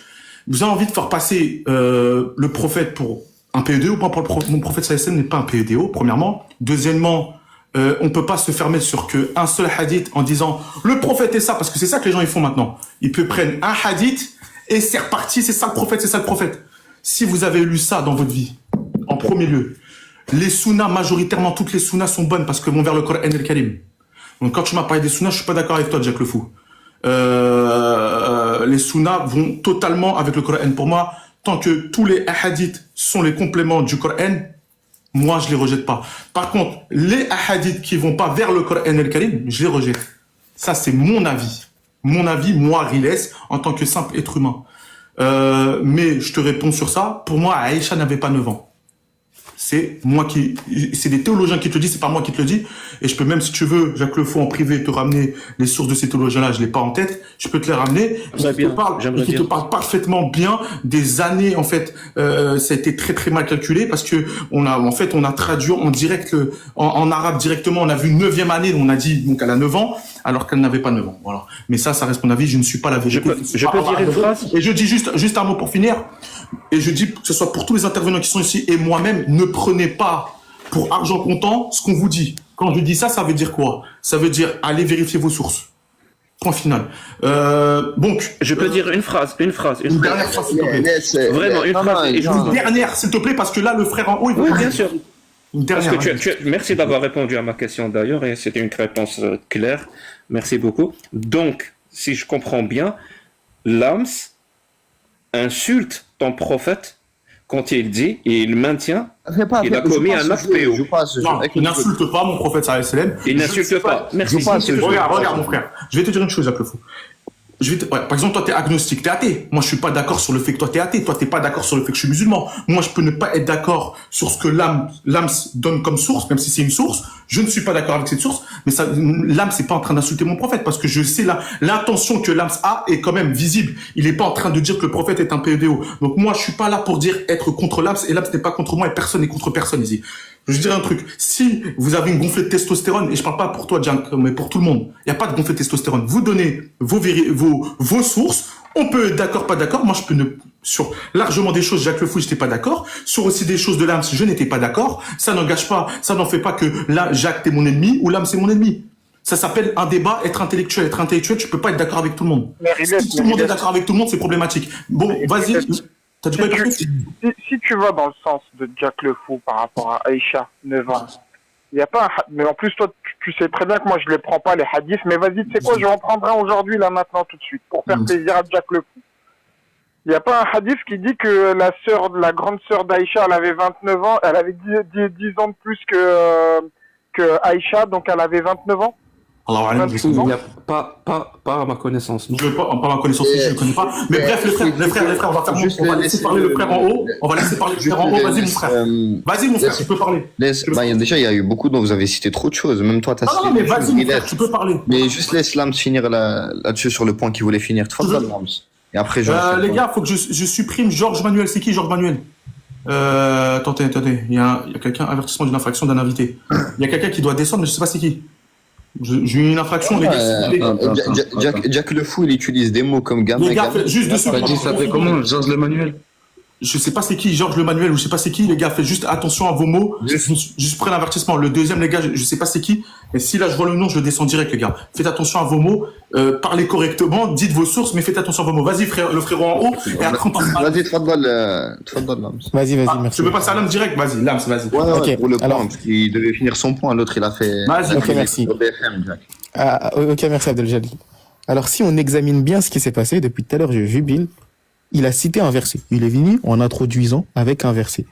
vous avez envie de faire passer le prophète pour un PEDO, pas pour mon prophète sallallahu alayhi wa sallam n'est pas un PEDO, premièrement. Deuxièmement, on peut pas se fermer sur un seul hadith en disant le prophète est ça, parce que c'est ça que les gens ils font maintenant. Ils prennent un hadith et c'est reparti, c'est ça le prophète, c'est ça le prophète. Si vous avez lu ça dans votre vie, en premier lieu, les sunnas, majoritairement toutes les sunnas sont bonnes parce que vont vers le Coran al-Karim. Donc quand tu m'as parlé des sunnas, je suis pas d'accord avec toi, Jack le Fou. Les sunnas vont totalement avec le Coran. Pour moi, tant que tous les hadiths sont les compléments du Coran, moi, je les rejette pas. Par contre, les hadiths qui vont pas vers le Coran al-Karim, je les rejette. Ça, c'est mon avis. Mon avis, moi, Riles, en tant que simple être humain. Mais je te réponds sur ça. Pour moi, Aïcha n'avait pas 9 ans. C'est des théologiens qui te le disent, c'est pas moi qui te le dis. Et je peux même, si tu veux, Jacques Le Fou en privé, te ramener les sources de ces théologiens-là, je l'ai pas en tête. Je peux te les ramener. Qui te parlent parfaitement bien des années, en fait, ça a été très très mal calculé parce que on a traduit en direct, en arabe directement, on a vu 9e année, on a dit, donc elle a 9 ans, alors qu'elle n'avait pas 9 ans. Voilà. Mais ça reste mon avis, je ne suis pas la vérité. Je peux dire une phrase? Et je dis juste un mot pour finir. Et je dis que ce soit pour tous les intervenants qui sont ici et moi-même, ne prenez pas pour argent comptant ce qu'on vous dit. Quand je dis ça, ça veut dire quoi? Ça veut dire allez vérifier vos sources. Point final. Donc, je peux dire une phrase. Une dernière phrase, s'il te plaît. Vraiment, une phrase. Une dernière, s'il te plaît, parce que là, le frère en haut, il veut. Oui, bien sûr. Une dernière. Parce que merci d'avoir répondu à ma question d'ailleurs, et c'était une réponse claire. Merci beaucoup. Donc, si je comprends bien, Lams insulte ton prophète quand il dit et il maintient qu'il a commis un acte PO. Non, il n'insulte pas mon prophète sallallahu alayhi wa sallam. Il n'insulte pas. Merci. Regarde mon frère. Je vais te dire une chose, Jacques Le Fou. Par exemple, toi, t'es agnostique, t'es athée. Moi, je suis pas d'accord sur le fait que toi, t'es athée. Toi, t'es pas d'accord sur le fait que je suis musulman. Moi, je peux ne pas être d'accord sur ce que l'âme donne comme source, même si c'est une source. Je ne suis pas d'accord avec cette source. Mais ça, l'âme, c'est pas en train d'insulter mon prophète parce que je sais l'intention que l'âme a est quand même visible. Il est pas en train de dire que le prophète est un PEDO. Donc, moi, je suis pas là pour dire être contre l'âme et l'âme n'est pas contre moi et personne n'est contre personne ici. Je dirais un truc. Si vous avez une gonflée de testostérone, et je parle pas pour toi, Jack, mais pour tout le monde, il n'y a pas de gonflée de testostérone. Vous donnez vos sources. On peut être d'accord, pas d'accord. Moi, je peux sur largement des choses, Jacques Le Fou, j'étais pas d'accord. Sur aussi des choses de l'âme, je n'étais pas d'accord. Ça n'engage pas, ça n'en fait pas que là, Jacques, t'es mon ennemi ou l'âme, c'est mon ennemi. Ça s'appelle un débat, être intellectuel. Être intellectuel, tu peux pas être d'accord avec tout le monde. Si tout le monde est d'accord avec tout le monde, c'est problématique. Bon, vas-y. T'as dit quoi, si tu vas dans le sens de Jack Le Fou par rapport à Aïcha, 9 ans, il n'y a pas mais en plus, toi, tu sais très bien que moi, je ne les prends pas, les hadiths, mais vas-y, tu sais quoi, je vais en prendre un aujourd'hui, là, maintenant, tout de suite, pour faire plaisir à Jack Le Fou. Il n'y a pas un hadith qui dit que la grande sœur d'Aïcha, elle avait 29 ans, elle avait 10 ans de plus que Aïcha, donc elle avait 29 ans. Alors, il n'y a pas à ma connaissance. Je veux pas, à ma connaissance, je ne connais pas. Mais bref, les frères, on va laisser parler le frère en haut. On va laisser parler le frère en haut. Vas-y, mon frère. Vas-y, mon frère, tu peux parler. Déjà, il y a eu beaucoup dont vous avez cité trop de choses. Même toi, tu as cité. Non, mais vas-y, mon frère, tu peux parler. Mais juste laisse Lams finir là-dessus sur le point qu'il voulait finir. Et après, les gars, faut que je supprime Georges Manuel. C'est qui, Georges Manuel? Attendez. Il y a quelqu'un, avertissement d'une infraction d'un invité. Il y a quelqu'un qui doit descendre, mais je sais pas c'est qui. J'ai eu une infraction, les gars. Jack Le Fou, il utilise des mots comme gamin. Les gars, juste 2 secondes. Ça fait comment, Georges Le Manuel? je sais pas c'est qui, Georges Le Manuel, ou je sais pas c'est qui, les gars, faites juste attention à vos mots. Juste prenez l'avertissement. Le deuxième, les gars, je sais pas c'est qui. Et si là, je vois le nom, je descends direct, les gars. Faites attention à vos mots, parlez correctement, dites vos sources, mais faites attention à vos mots. Vas-y, frère, le frérot en haut, et après, on passe à... Vas-y, تفضل Lams. Vas-y, Ah, merci. tu veux passer à Lams direct? Vas-y, Lams, vas-y. Ouais, Ok, pour le point, alors- parce qu'il devait finir son point, l'autre il a fait. Vas-y. Ok, merci. Sur BFM, Jack. Ok, merci Abdeljali. Alors, si on examine bien ce qui s'est passé, depuis tout à l'heure, j'ai vu Bill, il a cité un verset. Il est venu en introduisant avec un verset.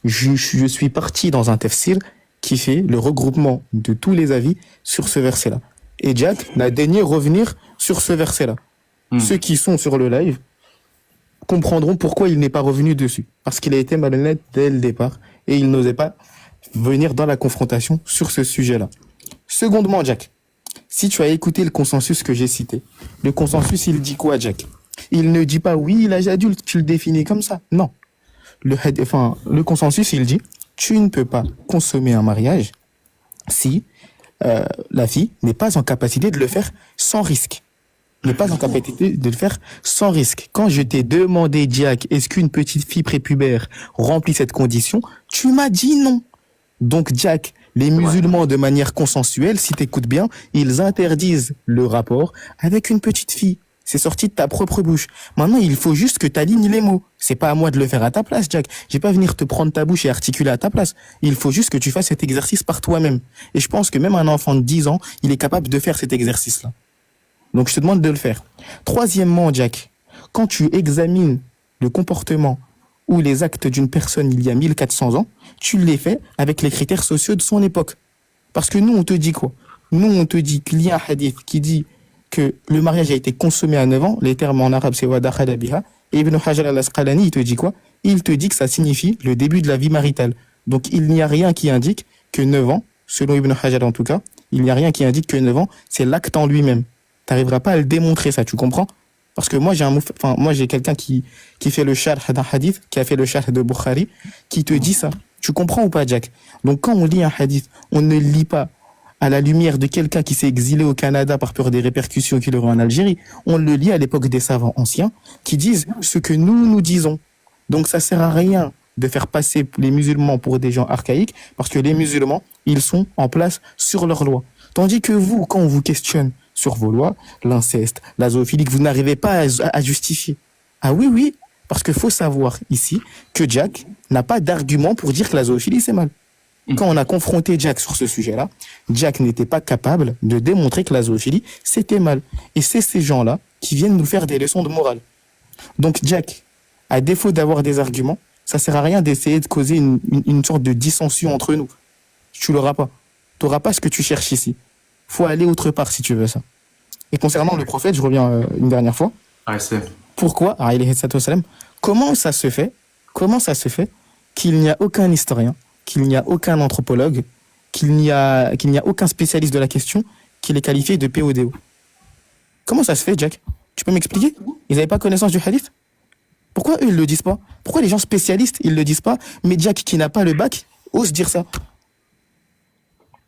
Je suis parti dans un tafsir qui fait le regroupement de tous les avis sur ce verset-là. Et Jack n'a daigné revenir sur ce verset-là. Ceux qui sont sur le live comprendront pourquoi il n'est pas revenu dessus. Parce qu'il a été malhonnête dès le départ et il n'osait pas venir dans la confrontation sur ce sujet-là. Secondement, Jack, si tu as écouté le consensus que j'ai cité, le consensus, il dit quoi, Jack? Il ne dit pas oui, l'âge adulte, tu le définis comme ça. Non. Le consensus, il dit tu ne peux pas consommer un mariage si la fille n'est pas en capacité de le faire sans risque. N'est pas en capacité de le faire sans risque. Quand je t'ai demandé, Jack, est-ce qu'une petite fille prépubère remplit cette condition, tu m'as dit non. Donc, Jack, les musulmans, de manière consensuelle, si t'écoutes bien, ils interdisent le rapport avec une petite fille. C'est sorti de ta propre bouche. Maintenant, il faut juste que tu alignes les mots. C'est pas à moi de le faire à ta place, Jack. Je vais pas venir te prendre ta bouche et articuler à ta place. Il faut juste que tu fasses cet exercice par toi-même. Et je pense que même un enfant de 10 ans, il est capable de faire cet exercice-là. Donc, je te demande de le faire. Troisièmement, Jack, quand tu examines le comportement ou les actes d'une personne il y a 1400 ans, tu les fais avec les critères sociaux de son époque. Parce que nous, on te dit quoi? Nous, on te dit qu'il y a un hadith qui dit que le mariage a été consommé à 9 ans. Les termes en arabe, c'est wa dakhala biha. Et Ibn Hajar al-Asqalani, il te dit quoi? Il te dit que ça signifie le début de la vie maritale. Donc, il n'y a rien qui indique que 9 ans, selon Ibn Hajar en tout cas, il n'y a rien qui indique que 9 ans, c'est l'acte en lui-même. T'arriveras pas à le démontrer, ça, tu comprends? Parce que moi, j'ai quelqu'un qui fait le sharh d'un hadith, qui a fait le sharh de Bukhari, qui te dit ça. Tu comprends ou pas, Jack? Donc, quand on lit un hadith, on ne le lit pas à la lumière de quelqu'un qui s'est exilé au Canada par peur des répercussions qu'il aurait en Algérie. On le lit à l'époque des savants anciens qui disent ce que nous disons. Donc, ça sert à rien de faire passer les musulmans pour des gens archaïques, parce que les musulmans, ils sont en place sur leurs lois. Tandis que vous, quand on vous questionne sur vos lois, l'inceste, la zoophilie, que vous n'arrivez pas à justifier. Ah oui, parce qu'il faut savoir ici que Jack n'a pas d'argument pour dire que la zoophilie, c'est mal. Quand on a confronté Jack sur ce sujet-là, Jack n'était pas capable de démontrer que la zoophilie, c'était mal. Et c'est ces gens-là qui viennent nous faire des leçons de morale. Donc Jack, à défaut d'avoir des arguments, ça sert à rien d'essayer de causer une sorte de dissension entre nous. Tu l'auras pas. Tu n'auras pas ce que tu cherches ici. Faut aller autre part si tu veux ça. Et concernant le prophète, je reviens une dernière fois. Ah, c'est... Pourquoi, comment ça se fait qu'il n'y a aucun historien, qu'il n'y a aucun anthropologue, qu'il n'y a aucun spécialiste de la question qui l'ait qualifié de PODO? Comment ça se fait, Jack? Tu peux m'expliquer? Ils n'avaient pas connaissance du hadith? Pourquoi eux, ils le disent pas? Pourquoi les gens spécialistes, ils le disent pas, mais Jack, qui n'a pas le bac, ose dire ça?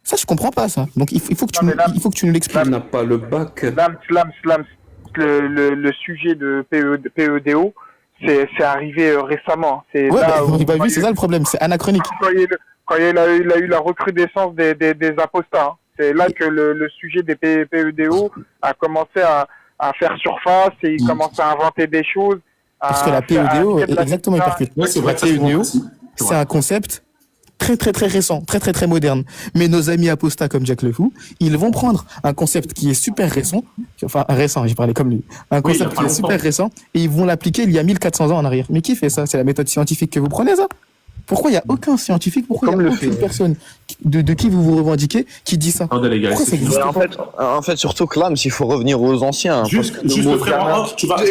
Ça, je comprends pas, ça. Donc, il faut que tu nous l'expliques. Il n'a pas le bac. Lams, le sujet de PEDO, c'est arrivé récemment. C'est Ouais, là bah, vu, c'est ça le problème, c'est anachronique. quand il a eu la recrudescence des apostats. Hein. C'est là que le sujet des PEDO a commencé à faire surface et il commence à inventer des choses. Parce que la PEDO, exactement, il percute. Ouais, c'est vrai, La PEDO, c'est un concept très récent, très moderne. Mais nos amis apostats comme Jack Le Fou, ils vont prendre un concept qui est super récent, j'ai parlé comme lui, un concept qui est super récent, et ils vont l'appliquer il y a 1400 ans en arrière. Mais qui fait ça? C'est la méthode scientifique que vous prenez, ça? Pourquoi il n'y a aucun scientifique, pourquoi il n'y a aucune personne de qui vous revendiquez qui dit ça? Attendez, les gars, Pourquoi ça existe pas? En fait, surtout que Lams, il faut revenir aux anciens. Juste le frère en off, tu vas... Le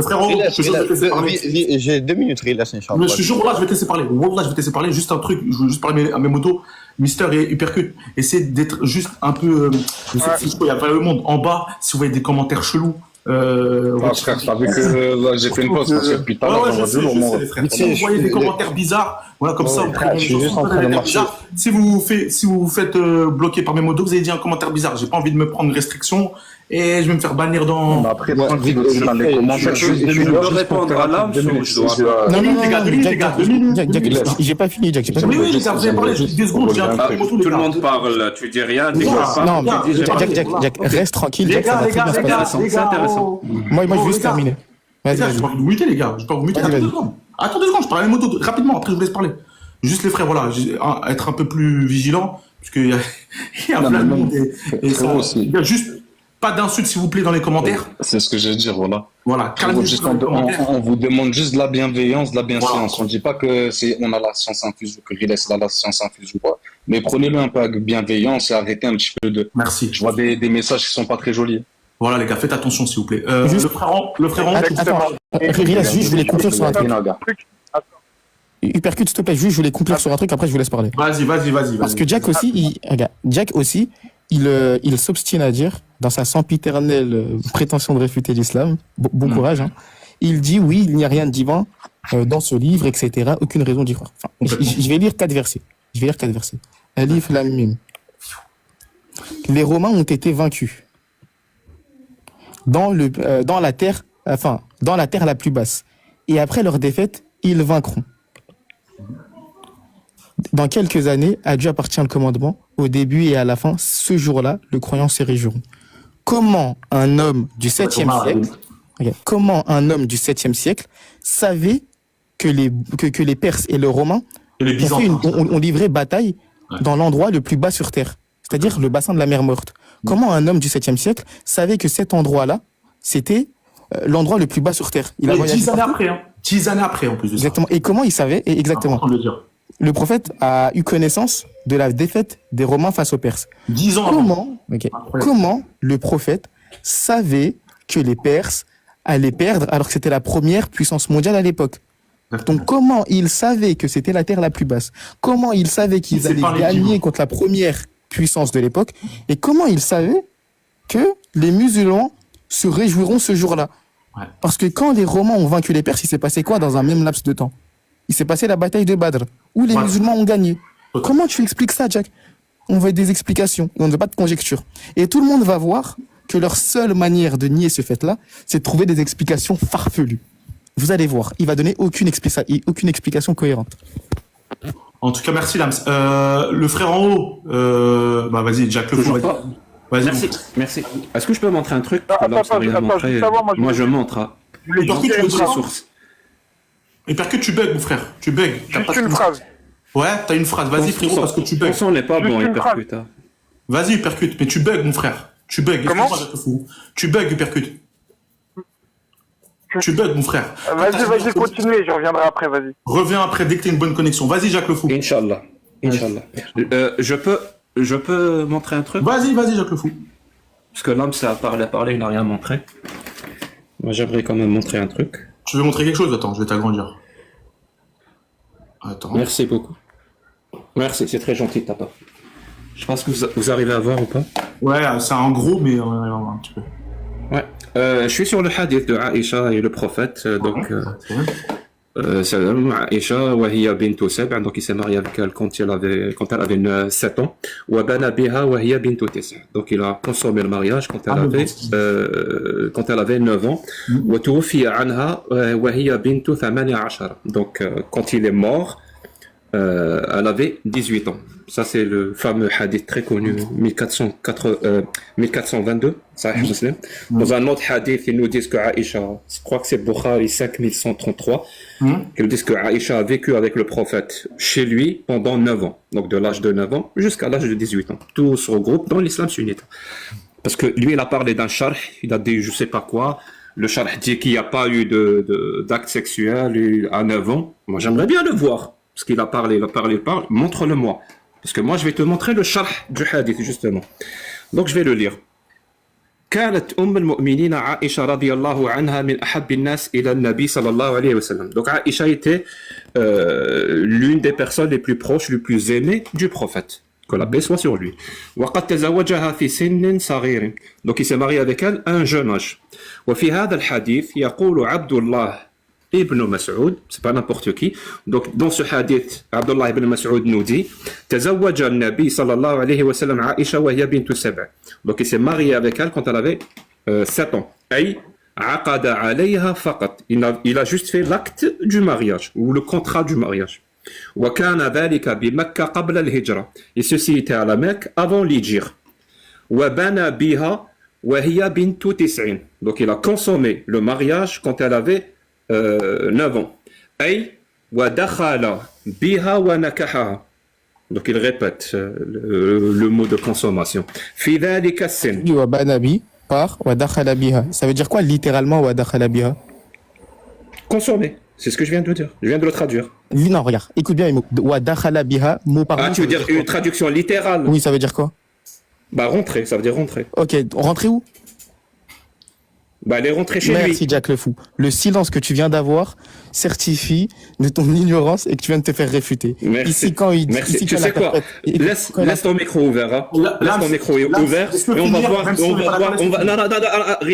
frère en off, je vais te laisser parler. J'ai 2 minutes, Rilas, Inch'Allah. Je suis toujours là, je vais te laisser parler. Wallah, je vais te laisser parler. Juste un truc, je veux juste parler à mes motos. Mister et Hypercut, essayez d'être juste un peu... je sais que il y a pas le monde. En bas, si vous voyez des commentaires chelous... frère, t'as vu que là j'ai fait une pause parce que depuis tout à l'heure, j'en vois deux au moins. Si vous voyez des commentaires bizarres, voilà, comme ça, je suis juste en train de marcher. si vous faites bloquer par mes motos, vous avez dit un commentaire bizarre. J'ai pas envie de me prendre une restriction et je vais me faire bannir dans. Après, Ouais, tranquille, vite, dans les commentaires. je- Je je- peux juste répondre pour à l'âme deux ou minutes, je dois... je dois- Non, non, non, Les gars, non, deux minutes, Jack, les gars, Jack, deux minutes. Jack, j'ai pas fini, Jack, j'ai pas Oui, fini. oui, les gars, vous avez parlé, j'ai 2 secondes, j'ai un truc pour tous les Tout le gars. monde parle, tu dis rien, Les t'écoutes gars, pas. Non, les gars, tu dis, j'ai les pas gars, dit. Jack, reste tranquille, Les Jack, ça gars, va les très gars, bien se les gars, passer. les C'est gars, intéressant. Moi, je veux les juste gars. terminer. Les Vas-y, gars, vas-y. je vais pas vous muter, les gars. Je vais pas vous muter. Vas-y, Attends 2 vas-y. secondes. Attends 2 secondes, je parle à moto rapidement, après je vous laisse parler. Juste les frères, voilà, être un peu plus vigilant, parce qu'il y a, il y a Non, plein de mais monde et ça. frérot, aussi. Il y a juste pas d'insultes, s'il vous plaît, dans les commentaires. C'est ce que je veux dire, voilà. Voilà, Frérot, calmez-vous juste, dans les commentaires. on vous demande juste de la bienveillance, de la bienséance. Voilà. On ne dit pas que on a la science infuse ou que Riles a la science infuse ou quoi. Mais prenez-le un peu avec bienveillance et arrêtez un petit peu de. Merci. Je vois des messages qui sont pas très jolis. Voilà, les gars, faites attention, s'il vous plaît. Juste- Le frère, Attends, Rilas, juste, je voulais conclure sur un truc. Truc. Hypercute, s'il te plaît, juste, je voulais conclure sur un truc, après je vous laisse parler. Vas-y. Parce que Jack aussi, regarde, Jack aussi, il s'obstine à dire, dans sa sempiternelle prétention de réfuter l'islam, bon courage, hein, il dit oui, il n'y a rien de divin dans ce livre, etc. Aucune raison d'y croire. Enfin, je vais lire 4 versets. Alif Lam Mim. Les Romains ont été vaincus dans la terre la plus basse. Et après leur défaite, ils vaincront. Dans quelques années, à Dieu appartient le commandement. Au début et à la fin, ce jour-là, le croyant se réjouiront. Comment un homme du 7e siècle, savait que les Perses et les Romains Et les Byzantins. ont livré bataille dans l'endroit le plus bas sur Terre, c'est-à-dire le bassin de la mer Morte. Comment un homme du 7e siècle savait que cet endroit-là, c'était l'endroit le plus bas sur Terre? Il a voyagé 10 années partout. après, hein. 10 années après, en plus de ça. Exactement. Et comment il savait? Et exactement. Important de le dire. Le prophète a eu connaissance de la défaite des Romains face aux Perses. 10 ans avant. Comment le prophète savait que les Perses allaient perdre alors que c'était la première puissance mondiale à l'époque? Donc comment il savait que c'était la terre la plus basse? Comment il savait qu'ils C'est allaient pas les gagner livres. contre la première puissance de l'époque? Et comment il savait que les musulmans se réjouiront ce jour-là? Ouais. Parce que quand les Romains ont vaincu les Perses, il s'est passé quoi dans un même laps de temps? Il s'est passé la bataille de Badr, où les Ouais. musulmans ont gagné. Ok. Comment tu expliques ça, Jack? On veut des explications, on ne veut pas de conjectures. Et tout le monde va voir que leur seule manière de nier ce fait-là, c'est de trouver des explications farfelues. Vous allez voir, il va donner aucune explication cohérente. En tout cas, merci, Lams. Le frère en haut, vas-y, Jack le Toujours fou. pas. Vas-y. Merci. Est-ce que je peux montrer un truc? Attends, Alors, ça rien attends, montré. juste avant, moi, Moi, je montre. Hein. Je voulais Parce juste que tu une veux Les phrase. sources. Et que tu bugs, mon frère. Tu bugs. T'as Juste pas une de- phrase. Ouais, t'as une phrase. Vas-y, frérot, parce que tu bugs. Ton son n'est pas Juste bon, une Hypercute. Hein. Vas-y, Hypercute. Mais tu bugs, mon frère. Tu bugs. Comment Excuse-moi, Jack le fou. Tu bugs, Hypercute. Tu bugs, mon frère. Vas-y, continuez, je reviendrai après, vas-y. Reviens après dès que t'as une bonne connexion. Vas-y, Jack le fou. Inch'Allah. Je peux montrer un truc? Vas-y, Jack le fou. Parce que l'homme, ça a parlé, il n'a rien montré. Moi, j'aimerais quand même montrer un truc. Tu veux montrer quelque chose? Attends, je vais t'agrandir. Attends. Merci beaucoup. Merci, c'est très gentil de ta part. Je pense que vous arrivez à voir ou pas? Ouais, c'est en gros, mais un petit peu. Ouais. Je suis sur le hadith de Aïcha et le prophète. C'est vrai. C'est Aïcha, وهي بنت سبع, donc il s'est marié avec elle quand elle avait 7 ans. وبنى بها وهي بنت 9. Donc il a consommé le mariage quand elle avait 9 ans. وتوفي عنها وهي بنت 18. Donc quand il est mort, elle avait 18 ans. Ça, c'est le fameux hadith très connu, 1422, Sahih Muslim. Dans un autre hadith, ils nous disent que Aïcha, je crois que c'est Bukhari 5133, ils disent que Aïcha a vécu avec le prophète chez lui pendant 9 ans. Donc de l'âge de 9 ans jusqu'à l'âge de 18 ans. Tout se regroupe dans l'islam sunnite. Parce que lui, il a parlé d'un sharh, il a dit je sais pas quoi. Le sharh dit qu'il n'y a pas eu d'acte sexuel à 9 ans. Moi, j'aimerais bien le voir. Parce qu'il a parlé, montre-le-moi. Parce que moi, je vais te montrer le sharh du hadith, justement. Donc, je vais le lire. كانت أم المؤمنين عائشة رضي الله عنها من أحب الناس إلى النبي صلى الله عليه وسلم. Donc, Aïcha était l'une des personnes les plus proches, les plus aimées du prophète. Que la paix soit sur lui. وقد تزوجها في سن صغير. Donc, il s'est marié avec elle à un jeune âge. وفي هذا الحديث يقول عبد الله Ibn Mas'ud, c'est pas n'importe qui. Donc, dans ce hadith, Abdullah ibn Mas'ud nous dit تزوج النبي صلى الله عليه وسلم عائشة وهي بنت 7. Donc, il s'est marié avec elle quand elle avait 7 ans. أي عقد عليها فقط. Il a juste fait l'acte du mariage ou le contrat du mariage. وكان ذلك بمكة قبل الهجرة. Et ceci était à la Mecque avant l'Hijr. وبنى بها وهي بنت 90. Donc il a consommé le mariage quand elle avait 9 ans. أي ودخل بها ونكحها. Donc il répète le mot de consommation. في ذلك السن. وبنى بي par ودخل بها. Ça veut dire quoi littéralement ودخل بها? Consommer. C'est ce que je viens de dire. Je viens de le traduire. Non, regarde, écoute bien les mots. ودخل بها, mot par mot. Ah, tu veux dire une traduction littérale? Oui, ça veut dire quoi? Bah rentrer, ça veut dire rentrer. Ok, rentrer où? Bah elle est rentrée chez lui. Merci Jack le fou. Le silence que tu viens d'avoir certifie de ton ignorance et que tu viens de te faire réfuter. Merci. Ici quand il Merci. ici, Tu quand sais quoi? Laisse ton micro ouvert. Hein. Laisse ton micro ouvert. Et on va voir. Non,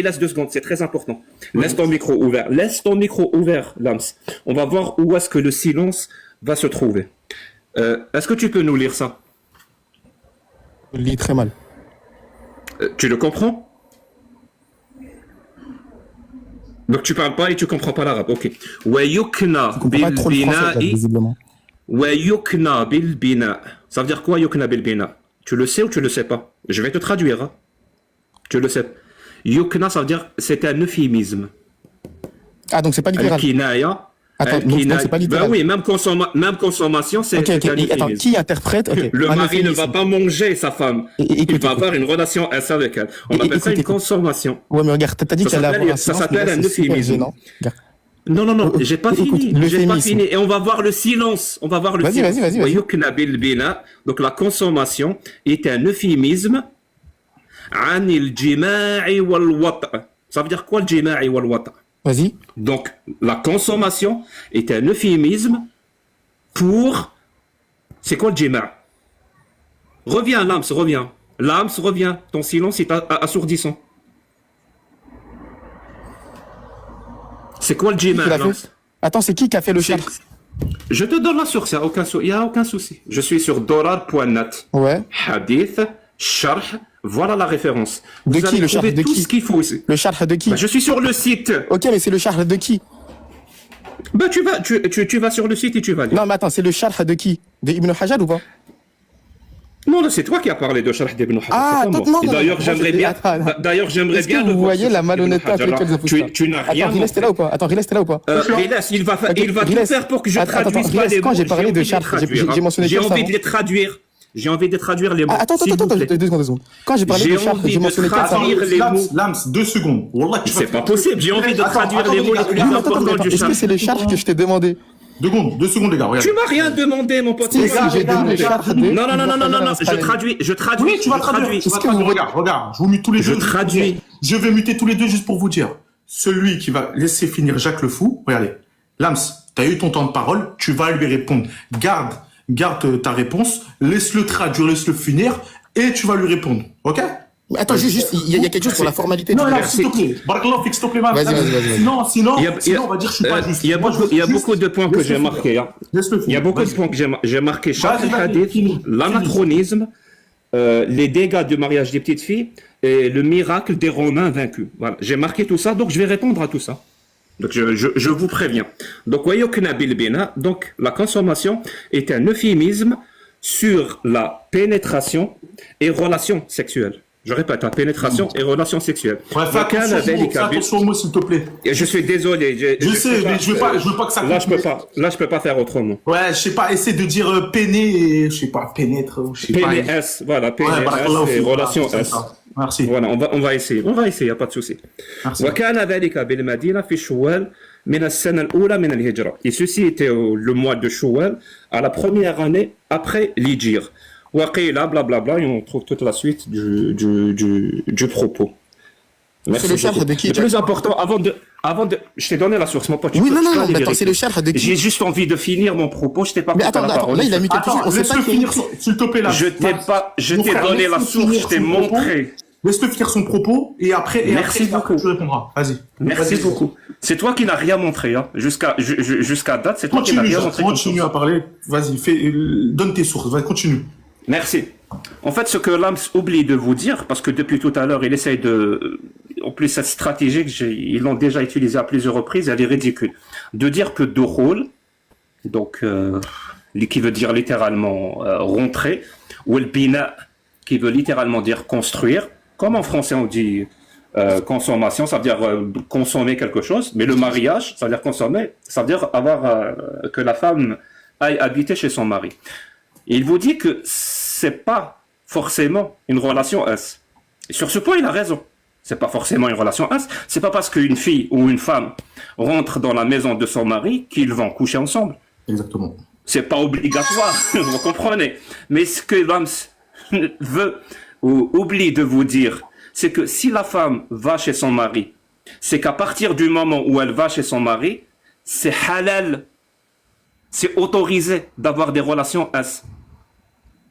laisse 2 secondes. C'est très important. Laisse ton micro ouvert. Laisse ton micro ouvert, Lams. On va voir où est-ce que le silence va se trouver. Est-ce que tu peux nous lire ça? Je le lis très mal. Tu le comprends? Donc tu parles pas et tu comprends pas l'arabe. Ok. ويكنى Je comprends pas trop le français, Jack, بالبناء visiblement. ويكنى بالبناء. Ça veut dire quoi يكنى بالبناء? Tu le sais ou tu le sais pas? Je vais te traduire. Hein. Tu le sais. Yukna, ça veut dire c'est un euphémisme. Ah donc c'est pas littéral. Al-kinaya. Attends, donc c'est pas littéral. Ben oui, même consommation, c'est Ok, un attends, euphémisme. qui interprète okay, Le un mari ne va euphémisme. pas manger sa femme. Écoute, Il va avoir une relation S avec elle. On appelle ça une consommation. Ouais, mais regarde, t'as dit Ça qu'il allait avoir un ça silence, s'appelle mais là, un c'est super euphémisme. gênant. Regarde. Non, j'ai pas Écoute, fini. J'ai pas l'euphémisme. fini. Et on va voir le silence. On va voir le Vas-y, silence. vas-y. ويكنى بالبناء. Donc la consommation est un euphémisme عن الجماع والوطء. Ça veut dire quoi le جماع والوطء? Vas-y. Donc la consommation est un euphémisme pour... C'est quoi le jima'? Reviens, Lams, reviens. Lams, reviens. Ton silence est assourdissant. C'est quoi le jima', Qui l'a Lams? fait Attends, c'est qui a fait le chat? Je te donne la source, il n'y a aucun souci. Je suis sur dorar.net. Ouais. Hadith, sharh, voilà la référence. De Vous qui, allez le trouver sharh de tout qui? ce qu'il faut ici. Le charh de qui? Bah, je suis sur le site. Ok, mais c'est le charh de qui? Bah, tu vas sur le site et tu vas lire. Non, mais attends, c'est le charh de qui? De Ibn Hajar ou pas? Non, c'est toi qui as parlé de Sharh d'Ibn Hajar. Ah, c'est pas attends, moi. non, Et d'ailleurs, non, j'aimerais bien. attends. D'ailleurs, j'aimerais Est-ce bien. que vous voyez la malhonnêteté avec laquelle vous avez Tu n'as rien. Attends, Riles, t'es là ou pas? Attends, Riles, t'es là ou pas? Riles, il va tout Riles, faire pour que je attends, traduise pas Riles, les mots. quand j'ai parlé de Charles, j'ai mentionné J'ai que ça envie avant. de les traduire. J'ai envie de traduire les mots. Attends, s'il vous plaît. 2 secondes. Quand j'ai parlé J'ai de Charles, envie j'ai de mentionné que ça traduire avant. les mots. Lams, 2 secondes. Wallah, tu vas C'est pas possible. J'ai envie de traduire les mots les plus importants du Est-ce Sharh. que c'est le charh que je t'ai demandé? 2 secondes, les gars, regarde. Tu m'as rien demandé, mon pote. Si, j'ai demandé le charh de... Non, je traduis. Oui, tu vas traduire. Regarde, je vous mute tous les deux. Je traduis. Je vais muter tous les deux juste pour vous dire. Celui qui va laisser finir Jacques le Fou, regardez. Lams, t'as eu ton temps de parole, tu vas lui répondre. Garde ta réponse, laisse-le traduire, laisse-le finir, et tu vas lui répondre. Ok? Attends, juste, il y a quelque chose sur la formalité. Non, du- Lams, s'il te plaît. Barakallah, s'il te plaît, Lams. Vas-y. Sinon, Il y a- on va dire que je suis pas juste. Il y a Moi, beaucoup, je veux il y a juste- beaucoup de points que laisse-le j'ai finir. marqués. Hein. Laisse-le Il y a finir. beaucoup de Vas-y. points que j'ai marqués. Charles Vas-y, Hadith, finis. l'anachronisme, les dégâts du mariage des petites filles et le miracle des Romains vaincus. Voilà. J'ai marqué tout ça, donc je vais répondre à tout ça. Donc je vous préviens. Donc, wayukna bil bina, donc la consommation est un euphémisme sur la pénétration et relations sexuelles. Je répète, la pénétration et relations sexuelles. Ouais, fais attention aux mots, s'il te plaît. Et je suis désolé. Je sais, mais je veux pas que ça. Là, je peux pas faire autrement. Ouais, je sais pas, essaie de dire péné et, je sais pas, pénètre, ou je sais pas. PNS, voilà, Ouais, PNS barakallahu et fik. relations Voilà, S. c'est ça. Merci. Voilà, on va essayer, y a pas de souci. Merci. وكان ذلك بالمدينة في شوال من السنة الأولى من الهجرة. Et ceci était le mois de Shawwal, à la première année après l'Hijr. وقيل blablabla, et on trouve toute la suite du propos. Merci C'est le charh beaucoup. de qui, Le Jack? plus important, avant de, je t'ai donné la source, mon pote. Oui, non, mais mais attends, c'est le charh de qui? J'ai juste envie de finir mon propos, je t'ai pas Mais coupé la attends, parole. là, il a muté tout de suite. On sait Laisse-le pas qui finir, s'il te plaît, là. Je t'ai Mon frère, donné la laisse-le source, finir je t'ai son propos. montré. Laisse-le finir son propos, et après, Merci beaucoup. tu répondras. Vas-y. Merci Vas-y. beaucoup. C'est toi qui n'as rien montré, hein. Jusqu'à date, c'est toi qui n'as rien montré. Continue à parler. Vas-y, donne tes sources. Vas-y, continue. Merci. En fait, ce que Lams oublie de vous dire, parce que depuis tout à l'heure, il essaye de... en plus, cette stratégie, ils l'ont déjà utilisée à plusieurs reprises, elle est ridicule. De dire que Dukhul, donc, qui veut dire littéralement rentrer, ou le bina, qui veut littéralement dire construire, comme en français on dit consommation, ça veut dire consommer quelque chose, mais le mariage, ça veut dire consommer, ça veut dire avoir que la femme aille habiter chez son mari. Et il vous dit que c'est pas forcément une relation S. Et sur ce point, il a raison. C'est pas forcément une relation S. C'est pas parce qu'une fille ou une femme rentre dans la maison de son mari qu'ils vont coucher ensemble. Exactement. C'est pas obligatoire, vous comprenez. Mais ce que l'homme veut ou oublie de vous dire, c'est que si la femme va chez son mari, c'est qu'à partir du moment où elle va chez son mari, c'est halal, c'est autorisé d'avoir des relations S.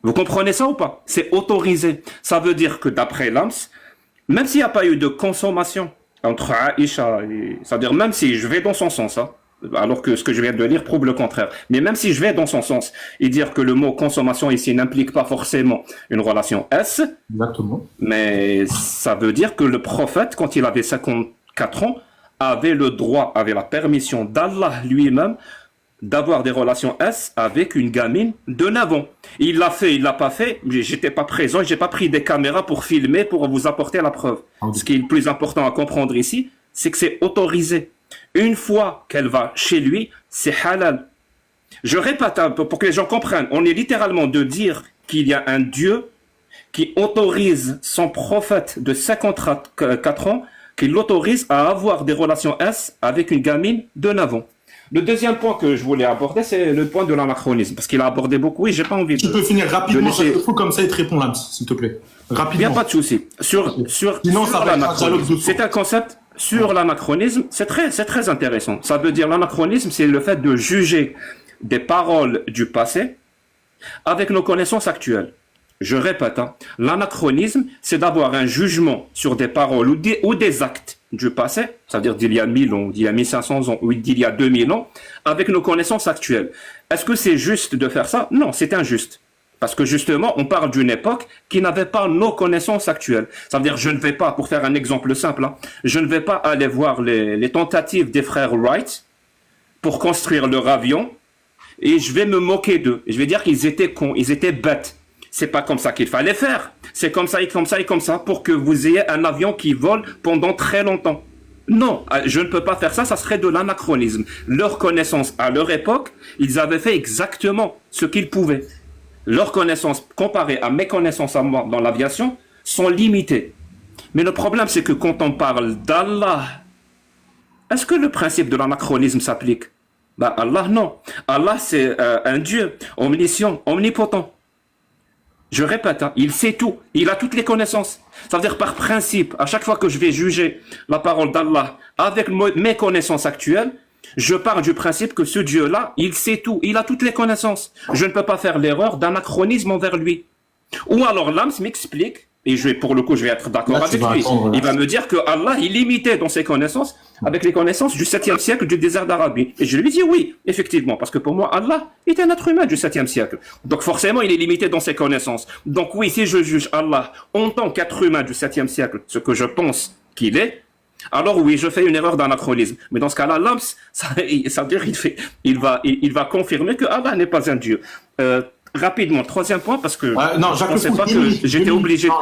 Vous comprenez ça ou pas? C'est autorisé. Ça veut dire que d'après l'AMS, même s'il n'y a pas eu de consommation entre Aïcha et... C'est-à-dire même si je vais dans son sens, hein, alors que ce que je viens de lire prouve le contraire, mais même si je vais dans son sens et dire que le mot consommation ici n'implique pas forcément une relation S, Exactement. mais ça veut dire que le prophète, quand il avait 54 ans, avait le droit, avait la permission d'Allah lui-même d'avoir des relations S avec une gamine de 9 ans. Il l'a fait, il l'a pas fait, j'étais pas présent, j'ai pas pris des caméras pour filmer, pour vous apporter la preuve. Ce qui est le plus important à comprendre ici, c'est que c'est autorisé. Une fois qu'elle va chez lui, c'est halal. Je répète un peu pour que les gens comprennent, on est littéralement de dire qu'il y a un Dieu qui autorise son prophète de 54 ans, qui l'autorise à avoir des relations S avec une gamine de 9 ans. Le deuxième point que je voulais aborder, c'est le point de l'anachronisme, parce qu'il a abordé beaucoup et j'ai pas envie de... Tu peux finir rapidement, laisser... il faut comme ça, il te répond là, s'il te plaît. Rapidement. Il n'y a pas de souci. Sinon, ça va être un dialogue de c'est un concept sur l'anachronisme, c'est très intéressant. Ça veut dire l'anachronisme, c'est le fait de juger des paroles du passé avec nos connaissances actuelles. Je répète, hein, l'anachronisme, c'est d'avoir un jugement sur des paroles ou des actes du passé, c'est-à-dire d'il y a 1000 ans, d'il y a 1500 ans, ou d'il y a 2000 ans, avec nos connaissances actuelles. Est-ce que c'est juste de faire ça? Non, c'est injuste. Parce que justement, on parle d'une époque qui n'avait pas nos connaissances actuelles. Ça veut dire, je ne vais pas, pour faire un exemple simple, hein, je ne vais pas aller voir les tentatives des frères Wright pour construire leur avion, et je vais me moquer d'eux. Je vais dire qu'ils étaient cons, ils étaient bêtes. C'est pas comme ça qu'il fallait faire. C'est comme ça et comme ça et comme ça pour que vous ayez un avion qui vole pendant très longtemps. Non, je ne peux pas faire ça, ça serait de l'anachronisme. Leur connaissance à leur époque, ils avaient fait exactement ce qu'ils pouvaient. Leurs connaissances comparées à mes connaissances à moi dans l'aviation sont limitées. Mais le problème, c'est que quand on parle d'Allah, est-ce que le principe de l'anachronisme s'applique? Ben Allah, non. Allah, c'est un Dieu omniscient, omnipotent. Je répète, hein, il sait tout, il a toutes les connaissances. Ça veut dire par principe, à chaque fois que je vais juger la parole d'Allah avec mes connaissances actuelles, je pars du principe que ce Dieu-là, il sait tout, il a toutes les connaissances. Je ne peux pas faire l'erreur d'anachronisme envers lui. Ou alors l'âme m'explique, et pour le coup je vais être d'accord avec lui, il va me dire que Allah est limité dans ses connaissances avec les connaissances du 7e siècle du désert d'Arabie. Et je lui dis oui, effectivement, parce que pour moi Allah est un être humain du 7e siècle. Donc forcément il est limité dans ses connaissances. Donc oui, si je juge Allah en tant qu'être humain du 7e siècle, ce que je pense qu'il est, alors oui, je fais une erreur d'anachronisme. Mais dans ce cas-là, l'âme, ça veut dire il va confirmer que Allah n'est pas un Dieu. Rapidement, troisième point, parce que non, je ne pensais pas que j'étais obligé. Non,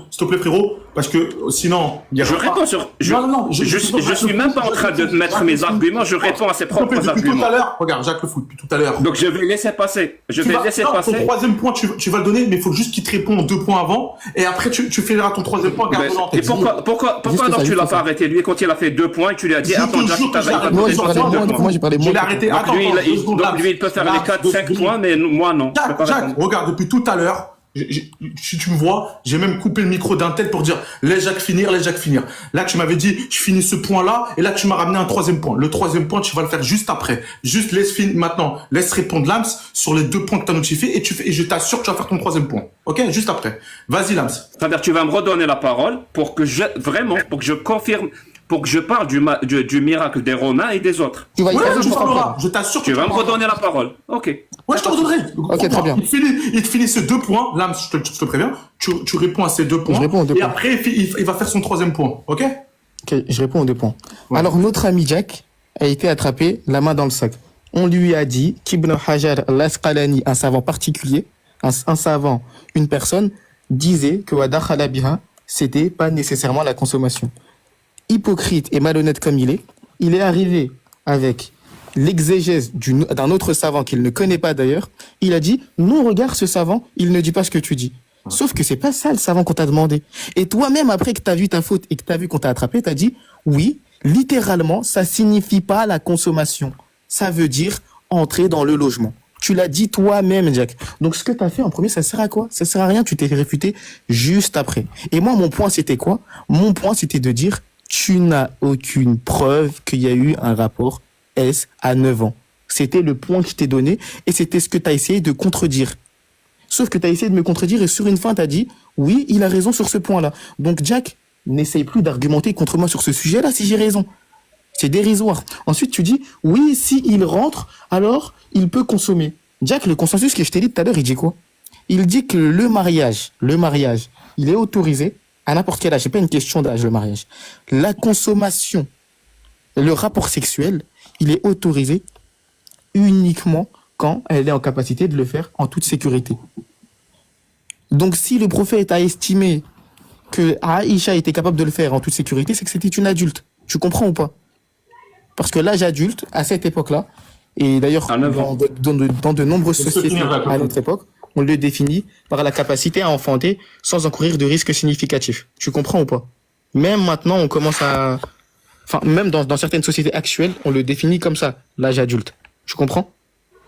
s'il te plaît, frérot, parce que sinon... Je réponds sur... Je suis même pas en train de mettre mes arguments, je réponds à ses propres arguments. Tout à l'heure, regarde, Jacques le foot, depuis tout à l'heure. Donc je vais laisser passer. Ton troisième point, tu vas le donner, mais il faut juste qu'il te réponde 2 points avant, et après tu finiras ton troisième point, garde-le en tête. Et pourquoi alors tu l'as pas arrêté, lui, quand il a fait 2 points, et tu lui as dit, attends, Jacques, moi j'ai parlé Je l'ai arrêté, attends. Donc lui, il peut faire les 4-5 points, mais moi non. Jacques, regarde, depuis tout à l'heure, si tu me vois, j'ai même coupé le micro d'un tel pour dire laisse Jacques finir. Là, tu m'avais dit je finis ce point-là, et là, tu m'as ramené un troisième point. Le troisième point, tu vas le faire juste après. Juste laisse répondre Lams sur les 2 points que tu as notifiés, et je t'assure que tu vas faire ton troisième point. Ok, juste après. Vas-y, Lams. C'est-à-dire, tu vas me redonner la parole pour que je confirme. Pour que je parle du miracle des Romains et des autres. Tu t'assure que tu vas me redonner la parole. Ok. Ouais, je te redonnerai. Ok, très bien. Il te finit ces 2 points. Là, je te préviens. Tu réponds à ces 2 points. Et après, il va faire son troisième point. Ok? Ok, je réponds aux deux points. Ouais. Alors, notre ami Jack a été attrapé la main dans le sac. On lui a dit qu'Ibn Hajar al-Asqalani, un savant particulier, un savant, une personne, disait que Wadakhala biha, c'était pas nécessairement la consommation. Hypocrite et malhonnête comme il est arrivé avec l'exégèse d'un autre savant qu'il ne connaît pas d'ailleurs. Il a dit, non, regarde ce savant, il ne dit pas ce que tu dis. Sauf que c'est pas ça le savant qu'on t'a demandé. Et toi-même, après que t'as vu ta faute et que t'as vu qu'on t'a attrapé, t'as dit, oui, littéralement, ça signifie pas la consommation. Ça veut dire entrer dans le logement. Tu l'as dit toi-même, Jack. Donc, ce que t'as fait en premier, ça sert à quoi? Ça sert à rien, tu t'es réfuté juste après. Et moi, mon point, c'était quoi? Mon point, c'était de dire, tu n'as aucune preuve qu'il y a eu un rapport S à 9 ans. C'était le point que je t'ai donné et c'était ce que t'as essayé de contredire. Sauf que tu as essayé de me contredire et sur une fin, tu as dit « Oui, il a raison sur ce point-là. » Donc, Jack, n'essaye plus d'argumenter contre moi sur ce sujet-là si j'ai raison. C'est dérisoire. Ensuite, tu dis « Oui, s'il rentre, alors il peut consommer. » Jack, le consensus que je t'ai dit tout à l'heure, il dit quoi? Il dit que le mariage, il est autorisé à n'importe quel âge. C'est pas une question d'âge, le mariage. La consommation, le rapport sexuel, il est autorisé uniquement quand elle est en capacité de le faire en toute sécurité. Donc, si le prophète a estimé que Aïcha était capable de le faire en toute sécurité, c'est que c'était une adulte. Tu comprends ou pas? Parce que l'âge adulte, à cette époque-là, et d'ailleurs, dans de nombreuses sociétés à notre époque, on le définit par la capacité à enfanter sans encourir de risques significatifs. Tu comprends ou pas? Même maintenant, on commence à... Enfin, même dans certaines sociétés actuelles, on le définit comme ça, l'âge adulte. Tu comprends?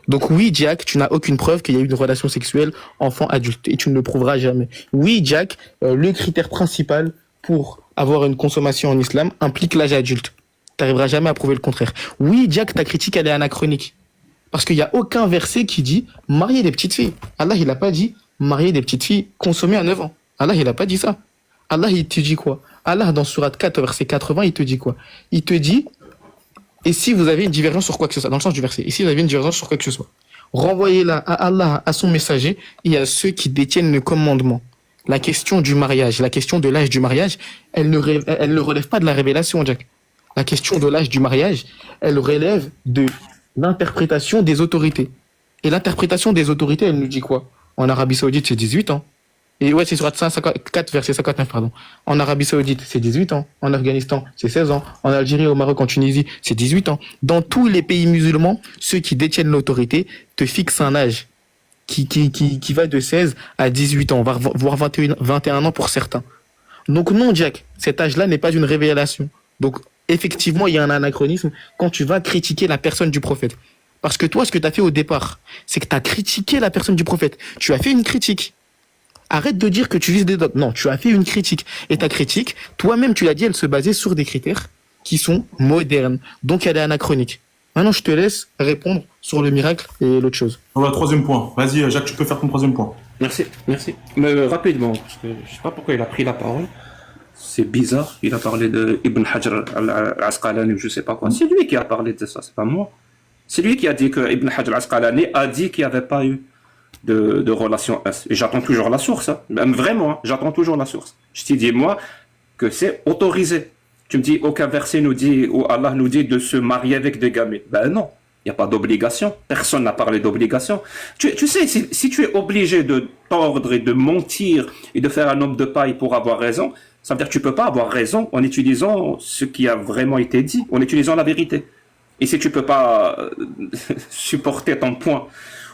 Donc oui, Jack, tu n'as aucune preuve qu'il y a eu une relation sexuelle enfant-adulte et tu ne le prouveras jamais. Oui, Jack, le critère principal pour avoir une consommation en islam implique l'âge adulte. Tu n'arriveras jamais à prouver le contraire. Oui, Jack, ta critique, elle est anachronique. Parce qu'il n'y a aucun verset qui dit « marier des petites filles ». Allah, il n'a pas dit « marier des petites filles consommées à 9 ans ». Allah, il n'a pas dit ça. Allah, il te dit quoi? Allah, dans Sourate 4, verset 80, il te dit quoi? Il te dit « Et si vous avez une divergence sur quoi que ce soit », dans le sens du verset, « Et si vous avez une divergence sur quoi que ce soit, renvoyez-la à Allah, à son messager et à ceux qui détiennent le commandement. » La question du mariage, la question de l'âge du mariage, elle ne relève pas de la révélation, Jack. La question de l'âge du mariage, elle relève de l'interprétation des autorités. Et l'interprétation des autorités, elle nous dit quoi? En Arabie Saoudite, c'est 18 ans. Et ouais, c'est sur 4, verset 59, pardon. En Arabie Saoudite, c'est 18 ans. En Afghanistan, c'est 16 ans. En Algérie, au Maroc, en Tunisie, c'est 18 ans. Dans tous les pays musulmans, ceux qui détiennent l'autorité te fixent un âge qui va de 16 à 18 ans, voire 21 ans pour certains. Donc non, Jack, cet âge-là n'est pas une révélation. Donc, effectivement, il y a un anachronisme quand tu vas critiquer la personne du prophète. Parce que toi, ce que tu as fait au départ, c'est que tu as critiqué la personne du prophète. Tu as fait une critique. Arrête de dire que tu vises des dogmes. Non, tu as fait une critique. Et ta critique, toi-même, tu l'as dit, elle se basait sur des critères qui sont modernes. Donc, elle est anachronique. Maintenant, je te laisse répondre sur le miracle et l'autre chose. On va au troisième point. Vas-y, Jacques, tu peux faire ton troisième point. Merci. Mais rapidement, parce que je sais pas pourquoi il a pris la parole. C'est bizarre. Il a parlé de Ibn Hajar al-Asqalani ou je sais pas quoi. C'est lui qui a parlé de ça, c'est pas moi. C'est lui qui a dit que Ibn Hajar al-Asqalani a dit qu'il n'y avait pas eu de relation S. Et j'attends toujours la source. Hein. Même vraiment, j'attends toujours la source. Je t'ai dit, moi, que c'est autorisé. Tu me dis, aucun verset nous dit, ou Allah nous dit de se marier avec des gamins. Ben non, il n'y a pas d'obligation. Personne n'a parlé d'obligation. Tu sais, si tu es obligé de tordre et de mentir et de faire un homme de paille pour avoir raison, ça veut dire que tu ne peux pas avoir raison en utilisant ce qui a vraiment été dit, en utilisant la vérité. Et si tu ne peux pas supporter ton point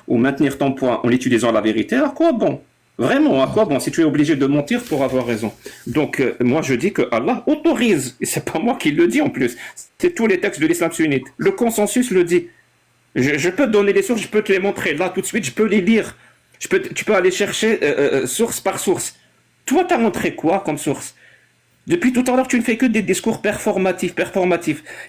ou maintenir ton point en utilisant la vérité, à quoi bon? Vraiment, à quoi bon si tu es obligé de mentir pour avoir raison? Donc, moi, je dis que Allah autorise, et c'est pas moi qui le dis en plus, c'est tous les textes de l'islam sunnite. Le consensus le dit. Je peux te donner les sources, je peux te les montrer là tout de suite, je peux les lire. Tu peux aller chercher source par source. Toi, tu as montré quoi comme source? Depuis tout à l'heure, tu ne fais que des discours performatifs.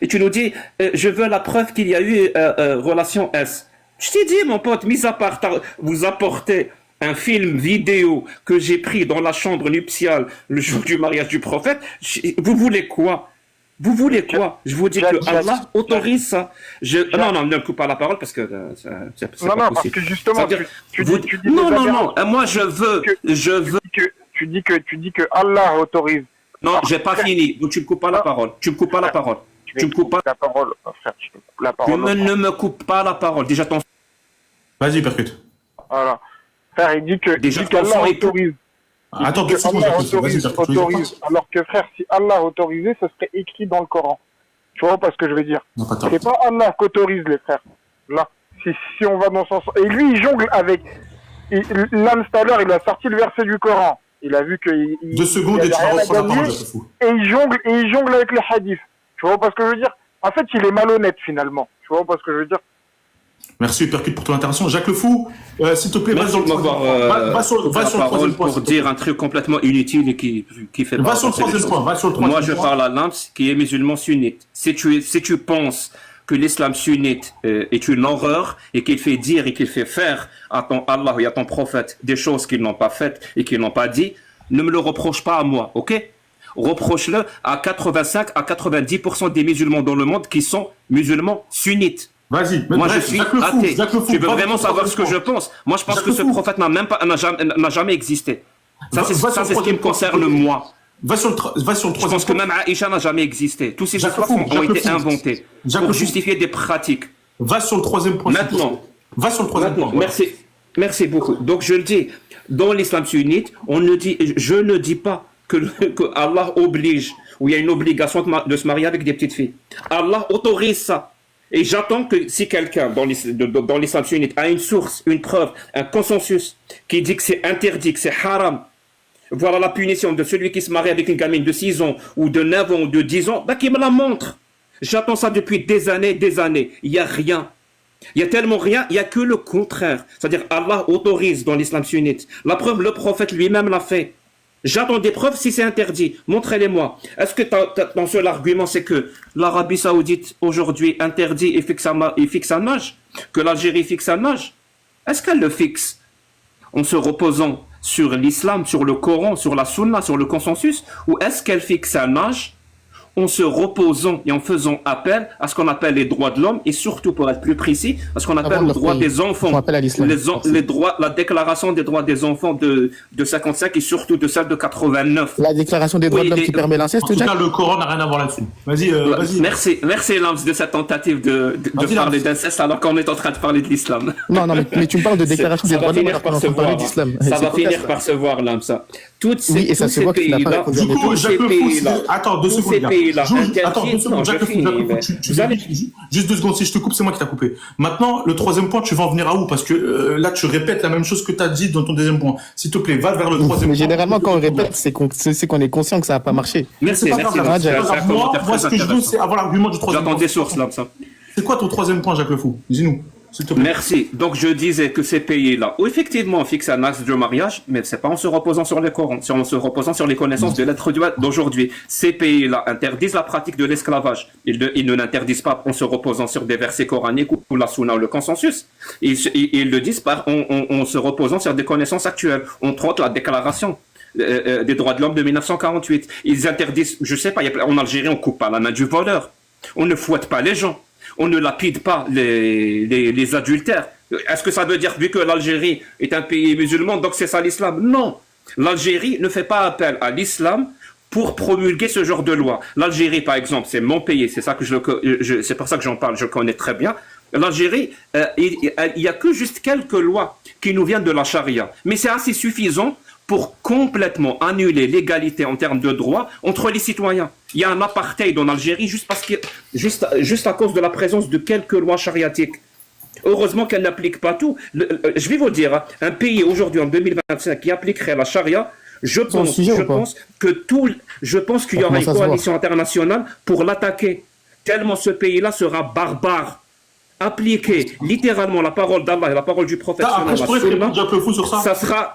Et tu nous dis, je veux la preuve qu'il y a eu relation S. Je t'ai dit, mon pote, mis à part, vous apportez un film vidéo que j'ai pris dans la chambre nuptiale le jour du mariage du prophète. Vous voulez quoi? Je vous dis que Allah autorise ça. Non, ne coupe pas la parole parce que c'est pas possible. Parce que justement, tu dis non. Moi, je veux. Tu dis que Allah autorise Non, j'ai pas fini. Donc tu me coupes pas la parole. Tu me coupes pas la parole. Tu me coupes pas la parole, frère. Je te coupe la parole. ne me coupe pas la parole. Déjà ton Vas-y, percute. Voilà. Frère, il dit que Déjà, qu'Allah ton son est autorise. Attends, Que c'est bon, Allah vas-y, autorise, percute. Tu veux dire quoi? alors que frère, si Allah autorisait, ce serait écrit dans le Coran. Tu vois pas ce que je veux dire? Non, pas tard. C'est pas Allah qu'autorise les frères. Là, si on va dans son sens. Et lui, il jongle avec. L'âme tout à l'heure, il a sorti le verset du Coran. Il a vu que. 2 secondes et tu vas reprendre la parole, Jacques Le Fou. Et il jongle avec les hadiths. Tu vois pas ce que je veux dire? En fait, il est malhonnête finalement. Tu vois pas ce que je veux dire? Merci, percute pour ton intervention. Jacques Le Fou, s'il te plaît, Merci de m'avoir va sur le troisième point. pour dire un truc complètement inutile et qui fait Va pas sur le avancer les troisième choses. point. Va sur le troisième Moi, je point. parle à l'âme qui est musulman sunnite. Si tu penses que l'islam sunnite est une horreur et qu'il fait dire et qu'il fait faire à ton Allah et à ton prophète des choses qu'ils n'ont pas faites et qu'ils n'ont pas dit, ne me le reproche pas à moi, ok? Reproche-le à 85 à 90% des musulmans dans le monde qui sont musulmans sunnites. Vas-y, Moi, je suis athée. Jacques Le Fou, Tu veux va vraiment sur le savoir ce que troisième je pense? Moi, je pense Jacques que Le ce Fou. prophète n'a jamais existé. Ça, Va c'est sur le ce qui me troisième point. concerne moi. Va sur le Je troisième pense que point. même Aïcha n'a jamais existé. Tous ces Jacques histoires Le Fou, ont Jacques Le été Fou. inventés Jacques pour Le Fou. justifier des pratiques. Va sur le troisième point. Maintenant, Va sur le troisième point. merci beaucoup. Donc, je le dis, dans l'islam sunnite, je ne dis pas que Allah oblige, ou il y a une obligation de se marier avec des petites filles. Allah autorise ça. Et j'attends que si quelqu'un dans l'islam sunnite a une source, une preuve, un consensus qui dit que c'est interdit, que c'est haram, voilà la punition de celui qui se marie avec une gamine de 6 ans ou de 9 ans ou de 10 ans, bah, qu'il me la montre. J'attends ça depuis des années, des années. Il n'y a rien. Il y a tellement rien, il n'y a que le contraire. C'est-à-dire Allah autorise dans l'islam sunnite. La preuve, le prophète lui-même l'a fait. J'attends des preuves si c'est interdit. Montrez-les-moi. Est-ce que ton seul argument, c'est que l'Arabie Saoudite aujourd'hui interdit et fixe un âge? Que l'Algérie fixe un âge? Est-ce qu'elle le fixe en se reposant sur l'islam, sur le Coran, sur la Sunna, sur le consensus? Ou est-ce qu'elle fixe un âge en se reposant et en faisant appel à ce qu'on appelle les droits de l'homme et surtout, pour être plus précis, à ce qu'on appelle les droits des enfants, la déclaration des droits des enfants de 55 et surtout de celle de 89. La déclaration des droits de l'homme qui permet l'inceste, En tout cas, le Coran n'a rien à voir là-dessus. Vas-y, vas-y. Merci Lams de cette tentative de parler d'inceste alors qu'on est en train de parler de l'islam. Non, mais tu me parles de déclaration des droits de l'homme alors qu'on est en train de parler d'islam. Ça va finir par se voir, Lams. Toutes ces pays-là, Du coup, Jacques Le Fou, attends, 2 secondes, gars. Attends, 2 secondes, Jacques Le Fou, juste 2 secondes, si je te coupe, c'est moi qui t'ai coupé. Maintenant, le troisième point, tu vas en venir à où? Parce que là, tu répètes la même chose que tu as dit dans ton deuxième point. S'il te plaît, va vers le troisième point. Mais généralement, quand on répète, c'est qu'on est conscient que ça n'a pas marché. Merci. Moi, ce que je veux, c'est avoir l'argument du troisième point. J'attends des sources, là, ça. C'est quoi ton troisième point, Jacques Le Fou? Dis-nous. Merci. Donc je disais que ces pays-là, où effectivement on fixe un axe de mariage, mais c'est pas en se reposant sur le Coran, c'est en se reposant sur les connaissances de l'être d'aujourd'hui. Ces pays-là interdisent la pratique de l'esclavage. Ils ne l'interdisent pas en se reposant sur des versets coraniques ou la sunna ou le consensus. Ils le disent en se reposant sur des connaissances actuelles, entre autres la déclaration des droits de l'homme de 1948. Ils interdisent, je sais pas, en Algérie on coupe pas la main du voleur, on ne fouette pas les gens. On ne lapide pas les adultères. Est-ce que ça veut dire, vu que l'Algérie est un pays musulman, donc c'est ça l'islam? Non. L'Algérie ne fait pas appel à l'islam pour promulguer ce genre de loi. L'Algérie, par exemple, c'est mon pays, c'est ça que c'est pour ça que j'en parle, je le connais très bien. L'Algérie, il y a que juste quelques lois qui nous viennent de la charia. Mais c'est assez suffisant pour complètement annuler l'égalité en termes de droits entre les citoyens. Il y a un apartheid en Algérie juste à cause de la présence de quelques lois chariatiques. Heureusement qu'elles n'appliquent pas tout. Je vais vous dire, un pays aujourd'hui en 2025 qui appliquerait la charia, je pense qu'il y aura une coalition internationale pour l'attaquer. Tellement ce pays-là sera barbare. Appliquer littéralement la parole d'Allah et la parole du prophète, ça sera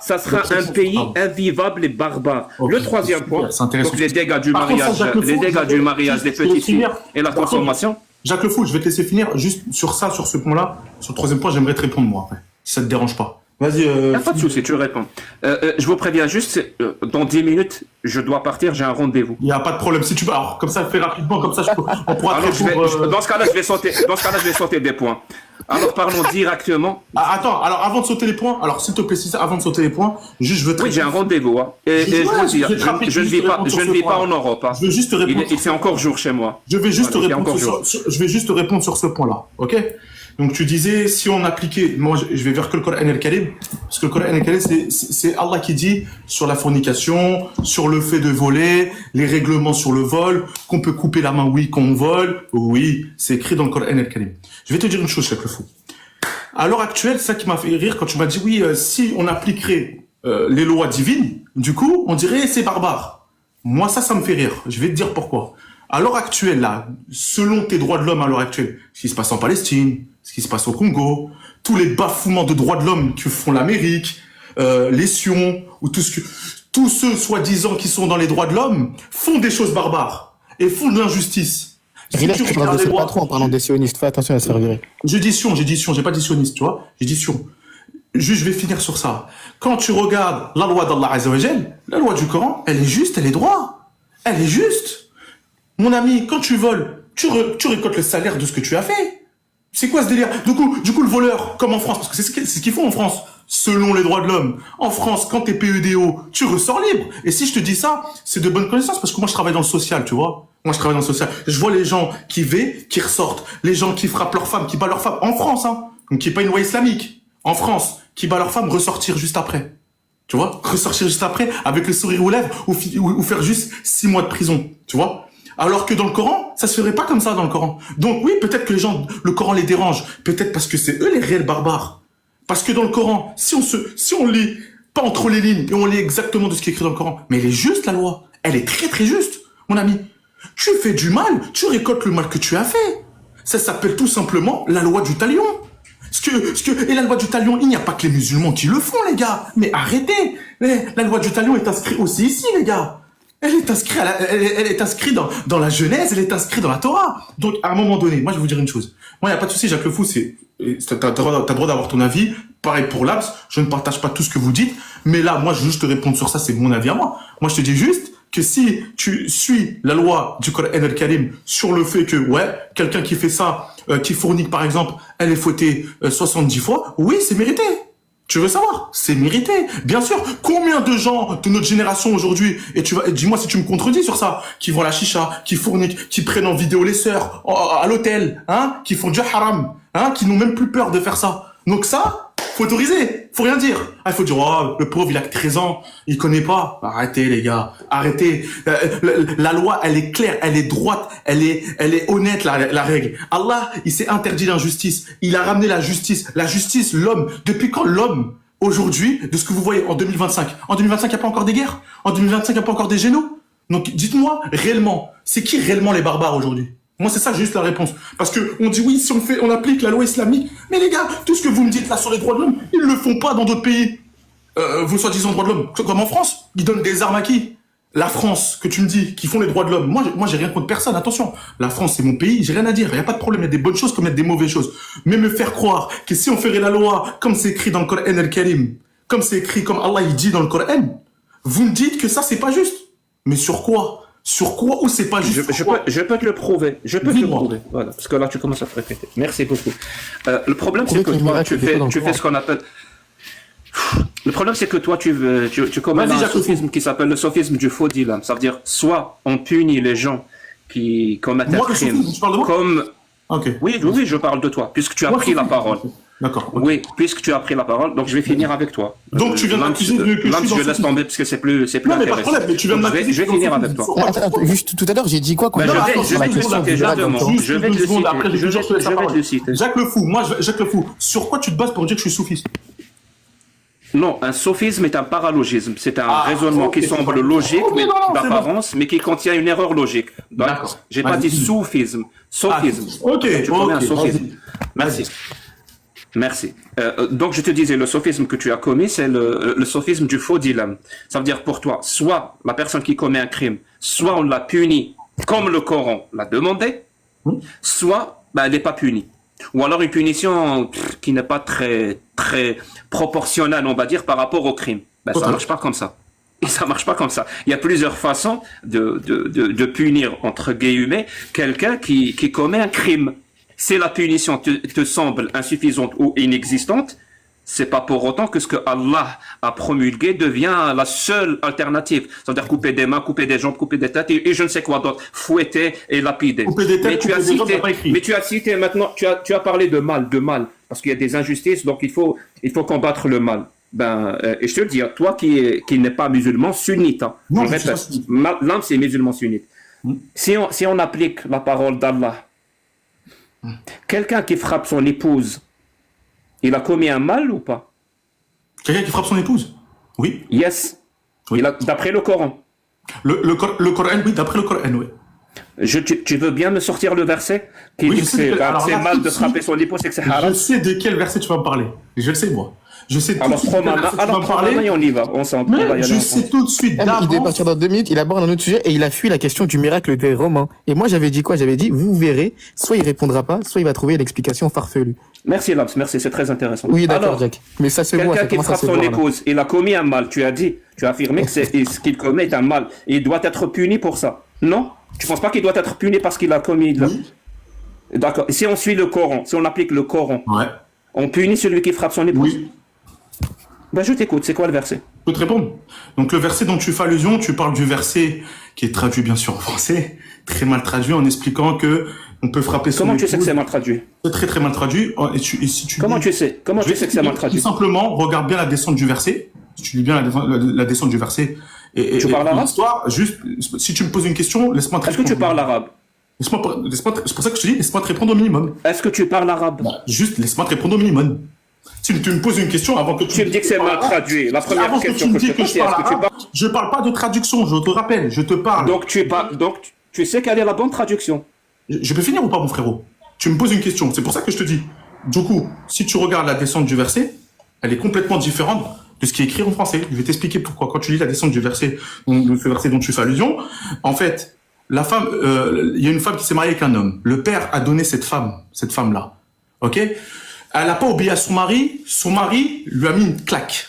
un pays invivable et barbare. Le troisième point, donc les dégâts du mariage des petites filles et la consommation. Jacques Le Fou, je vais te laisser finir juste sur ce point-là. Sur le troisième point, j'aimerais te répondre moi après, si ça te dérange pas. Vas-y. Il n'y a pas de souci, tu réponds. Je vous préviens juste, dans 10 minutes, je dois partir, j'ai un rendez-vous. Il n'y a pas de problème. Si tu veux, alors, comme ça, fais rapidement, comme ça, on pourra Alors, te répondre. dans ce cas-là, je vais sauter des points. Alors, parlons directement. Ah, attends, alors avant de sauter les points, alors s'il te plaît, avant de sauter les points, juste je veux te Oui, j'ai un rendez-vous. Hein. Et je vous dis, je ne vis pas en Europe. Hein. Je veux juste te répondre. Il fait encore jour chez moi. Je vais juste te Voilà, répondre sur ce point-là, ok? Donc tu disais, si on appliquait, moi je vais vers que le Coran al-Karim, parce que le Coran al-Karim c'est Allah qui dit sur la fornication, sur le fait de voler, les règlements sur le vol, qu'on peut couper la main, oui, quand on vole, oui, c'est écrit dans le Coran al-Karim. Je vais te dire une chose, Cheikh le Fou. À l'heure actuelle, ça qui m'a fait rire quand tu m'as dit, oui, si on appliquerait les lois divines, du coup, on dirait c'est barbare. Moi, ça me fait rire. Je vais te dire pourquoi. À l'heure actuelle, là, selon tes droits de l'homme à l'heure actuelle, ce qui se passe en Palestine, ce qui se passe au Congo, tous les bafouements de droits de l'homme que font l'Amérique, les Sions, ou tous ceux soi-disant qui sont dans les droits de l'homme font des choses barbares et font de l'injustice. Riles, tu parles de pas trop en parlant des sionistes. Fais attention à se faire virer. J'ai dit Sion, j'ai pas dit sioniste, tu vois. J'ai dit Sion. Juste, je vais finir sur ça. Quand tu regardes la loi d'Allah Azza wa Jal, la loi du Coran, elle est juste, elle est droite. Elle est juste. Mon ami, quand tu voles, tu récoltes le salaire de ce que tu as fait. C'est quoi ce délire? Du coup, le voleur, comme en France, parce que c'est ce qu'ils font en France, selon les droits de l'homme. En France, quand t'es PEDO, tu ressors libre. Et si je te dis ça, c'est de bonne connaissance, parce que moi, je travaille dans le social, tu vois. Moi, je travaille dans le social. Je vois les gens qui qui ressortent. Les gens qui frappent leurs femmes, qui battent leurs femmes. En France, hein. Donc, qui est pas une loi islamique. En France, qui bat leurs femmes, ressortir juste après. Tu vois? Ressortir juste après, avec le sourire aux lèvres, ou faire juste 6 mois de prison. Tu vois? Alors que dans le Coran, ça se ferait pas comme ça dans le Coran. Donc oui, peut-être que les gens, le Coran les dérange. Peut-être parce que c'est eux les réels barbares. Parce que dans le Coran, si on lit pas entre les lignes et on lit exactement de ce qui est écrit dans le Coran, mais elle est juste la loi. Elle est très très juste, mon ami. Tu fais du mal, tu récoltes le mal que tu as fait. Ça s'appelle tout simplement la loi du talion. Et la loi du talion, il n'y a pas que les musulmans qui le font, les gars. Mais arrêtez. La loi du talion est inscrite aussi ici, les gars. Elle est inscrite dans la Genèse, elle est inscrite dans la Torah. Donc, à un moment donné, moi, je vais vous dire une chose. Moi, il n'y a pas de souci, Jacques Le Fou, t'as droit d'avoir ton avis. Pareil pour Labs, je ne partage pas tout ce que vous dites. Mais là, moi, je veux juste te répondre sur ça, c'est mon avis à moi. Moi, je te dis juste que si tu suis la loi du Coran al-Karim sur le fait que, ouais, quelqu'un qui fait ça, qui fornique, par exemple, elle est fouettée 70 fois, oui, c'est mérité. Tu veux savoir? C'est mérité. Bien sûr. Combien de gens de notre génération aujourd'hui, et dis-moi si tu me contredis sur ça, qui vont à la chicha, qui fourniquent, qui prennent en vidéo les sœurs, à l'hôtel, hein, qui font du haram, hein, qui n'ont même plus peur de faire ça. Donc ça, faut autoriser. Faut rien dire. Ah, il faut dire, oh, le pauvre, il a que 13 ans, il connaît pas. Arrêtez, les gars. Arrêtez. La loi, elle est claire, elle est droite, elle est honnête, la règle. Allah, il s'est interdit l'injustice. Il a ramené la justice. La justice, l'homme. Depuis quand l'homme, aujourd'hui, de ce que vous voyez en 2025, il n'y a pas encore des guerres? En 2025, il n'y a pas encore des génocides? Donc, dites-moi, réellement, c'est qui réellement les barbares aujourd'hui? Moi, c'est ça juste la réponse. Parce que on dit oui, si on applique la loi islamique. Mais les gars, tout ce que vous me dites là sur les droits de l'homme, ils le font pas dans d'autres pays. Vous soi-disant droits de l'homme, comme en France, ils donnent des armes à qui? La France, que tu me dis, qui font les droits de l'homme. Moi, j'ai rien contre personne. Attention, la France, c'est mon pays, j'ai rien à dire. Il y a pas de problème. Il y a des bonnes choses comme il y a des mauvaises choses. Mais me faire croire que si on ferait la loi comme c'est écrit dans le Coran al-Karim, comme c'est écrit, comme Allah il dit dans le Coran, vous me dites que ça c'est pas juste. Mais sur quoi? Sur quoi ou c'est pas juste? Je peux te le prouver. Voilà. Parce que là, tu commences à te répéter. Merci beaucoup. Le problème, c'est que toi, tu fais ce qu'on appelle. Le problème, c'est que toi, tu commets un sophisme qui s'appelle le sophisme du faux dilemme. Ça veut dire, soit on punit les gens qui commettent un crime, comme. Okay. Oui, je parle de toi, puisque tu as pris la parole. D'accord. Okay. Oui, puisque tu as pris la parole, donc je vais finir avec toi. Donc tu viens de m'accuser que je laisse tomber parce que c'est plus non, mais pas de problème, mais tu viens de m'accuser. Je vais finir avec toi. Attends, juste tout à l'heure, j'ai dit quoi? Je vais te le citer. Jacques Le Fou, Jacques Le Fou, sur quoi tu te bases pour dire que je suis soufiste? Non, un sophisme est un paralogisme. C'est un raisonnement qui semble logique, d'apparence, mais qui contient une erreur logique. Donc, j'ai pas dit soufisme, sophisme. Tu commets un sophisme. Merci. Donc, je te disais, le sophisme que tu as commis, c'est le sophisme du faux dilemme. Ça veut dire pour toi, soit la personne qui commet un crime, soit on l'a puni comme le Coran l'a demandé, soit elle n'est pas punie. Ou alors une punition qui n'est pas très proportionnelle, on va dire, par rapport au crime. Ben, ça marche pas comme ça. Et ça marche pas comme ça. Il y a plusieurs façons de punir, entre guillemets, quelqu'un qui commet un crime. Si la punition te semble insuffisante ou inexistante, c'est pas pour autant que ce que Allah a promulgué devient la seule alternative. C'est-à-dire couper des mains, couper des jambes, couper des têtes et je ne sais quoi d'autre. Fouetter et lapider. Couper des têtes, couper des jambes, t'as pas écrit. Mais tu as cité maintenant, tu as parlé de mal. Parce qu'il y a des injustices, donc il faut combattre le mal. Et je te le dis, toi qui n'est pas musulman, sunnite. Hein. Non, je répète, l'âme c'est musulman sunnite. Si on applique la parole d'Allah, quelqu'un qui frappe son épouse, il a commis un mal ou pas? Quelqu'un qui frappe son épouse? Oui. Yes. Oui. D'après le Coran. Le Coran, oui, d'après le Coran, oui. Tu veux bien me sortir le verset qui Oui, dit que c'est mal de suite, frapper son épouse et que c'est haram? Je sais de quel verset tu vas me parler. Je le sais, moi. Je sais tout de Alors suite de quel verset tu vas me prends ma main et on y va. On va y aller je ensemble. sais tout de suite Il est d'avance. parti dans 2 minutes, il aborde un autre sujet et il a fui la question du miracle des Romains. Et moi, j'avais dit quoi? J'avais dit, vous verrez, soit il répondra pas, soit il va trouver l'explication farfelue. Merci Lams, merci, c'est très intéressant. Oui, d'accord, Alors, Jack. Mais ça se voit, quelqu'un ça qui commence à frappe se son voir, là. épouse, il a commis un mal, tu as affirmé que ce qu'il commet est un mal. Et il doit être puni pour ça. Non? Tu penses pas qu'il doit être puni parce qu'il a commis Oui. D'accord. Si on suit le Coran, si on applique le Coran, Ouais. on punit celui qui frappe son épouse? Oui. Je t'écoute, c'est quoi le verset? Je peux te répondre. Donc, le verset dont tu fais allusion, tu parles du verset qui est traduit, bien sûr, en français, très mal traduit, en expliquant que on peut frapper son Comment tu sais que épouse. c'est mal traduit? C'est très, très mal traduit. Et si tu Comment dis- tu sais? Comment tu sais que c'est mal traduit? Tout simplement, regarde bien la descente du verset. Si tu lis bien la descente du verset. Tu parles arabe? l'histoire, juste, si tu me poses une question, laisse-moi te Est-ce que répondre. tu parles arabe? C'est pour ça que je te dis, laisse-moi te répondre au minimum. Est-ce que tu parles arabe? Juste, laisse-moi te répondre au minimum. Si tu me poses une question avant que Tu me dis que c'est mal traduit. La première Avant que question tu me que je dis te que pose, je c'est est-ce parle que tu arabe, parles... je parle pas de traduction, je te rappelle, je te parle. Donc tu sais quelle est la bonne traduction? Je peux finir ou pas, mon frérot? Tu me poses une question, c'est pour ça que je te dis. Du coup, si tu regardes la descente du verset, elle est complètement différente de ce qui est écrit en français. Je vais t'expliquer pourquoi. Quand tu lis la descente du verset, donc de ce verset dont tu fais allusion, en fait, la femme, il y a une femme qui s'est mariée avec un homme. Le père a donné cette femme-là. Ok? Elle n'a pas obéi à son mari lui a mis une claque.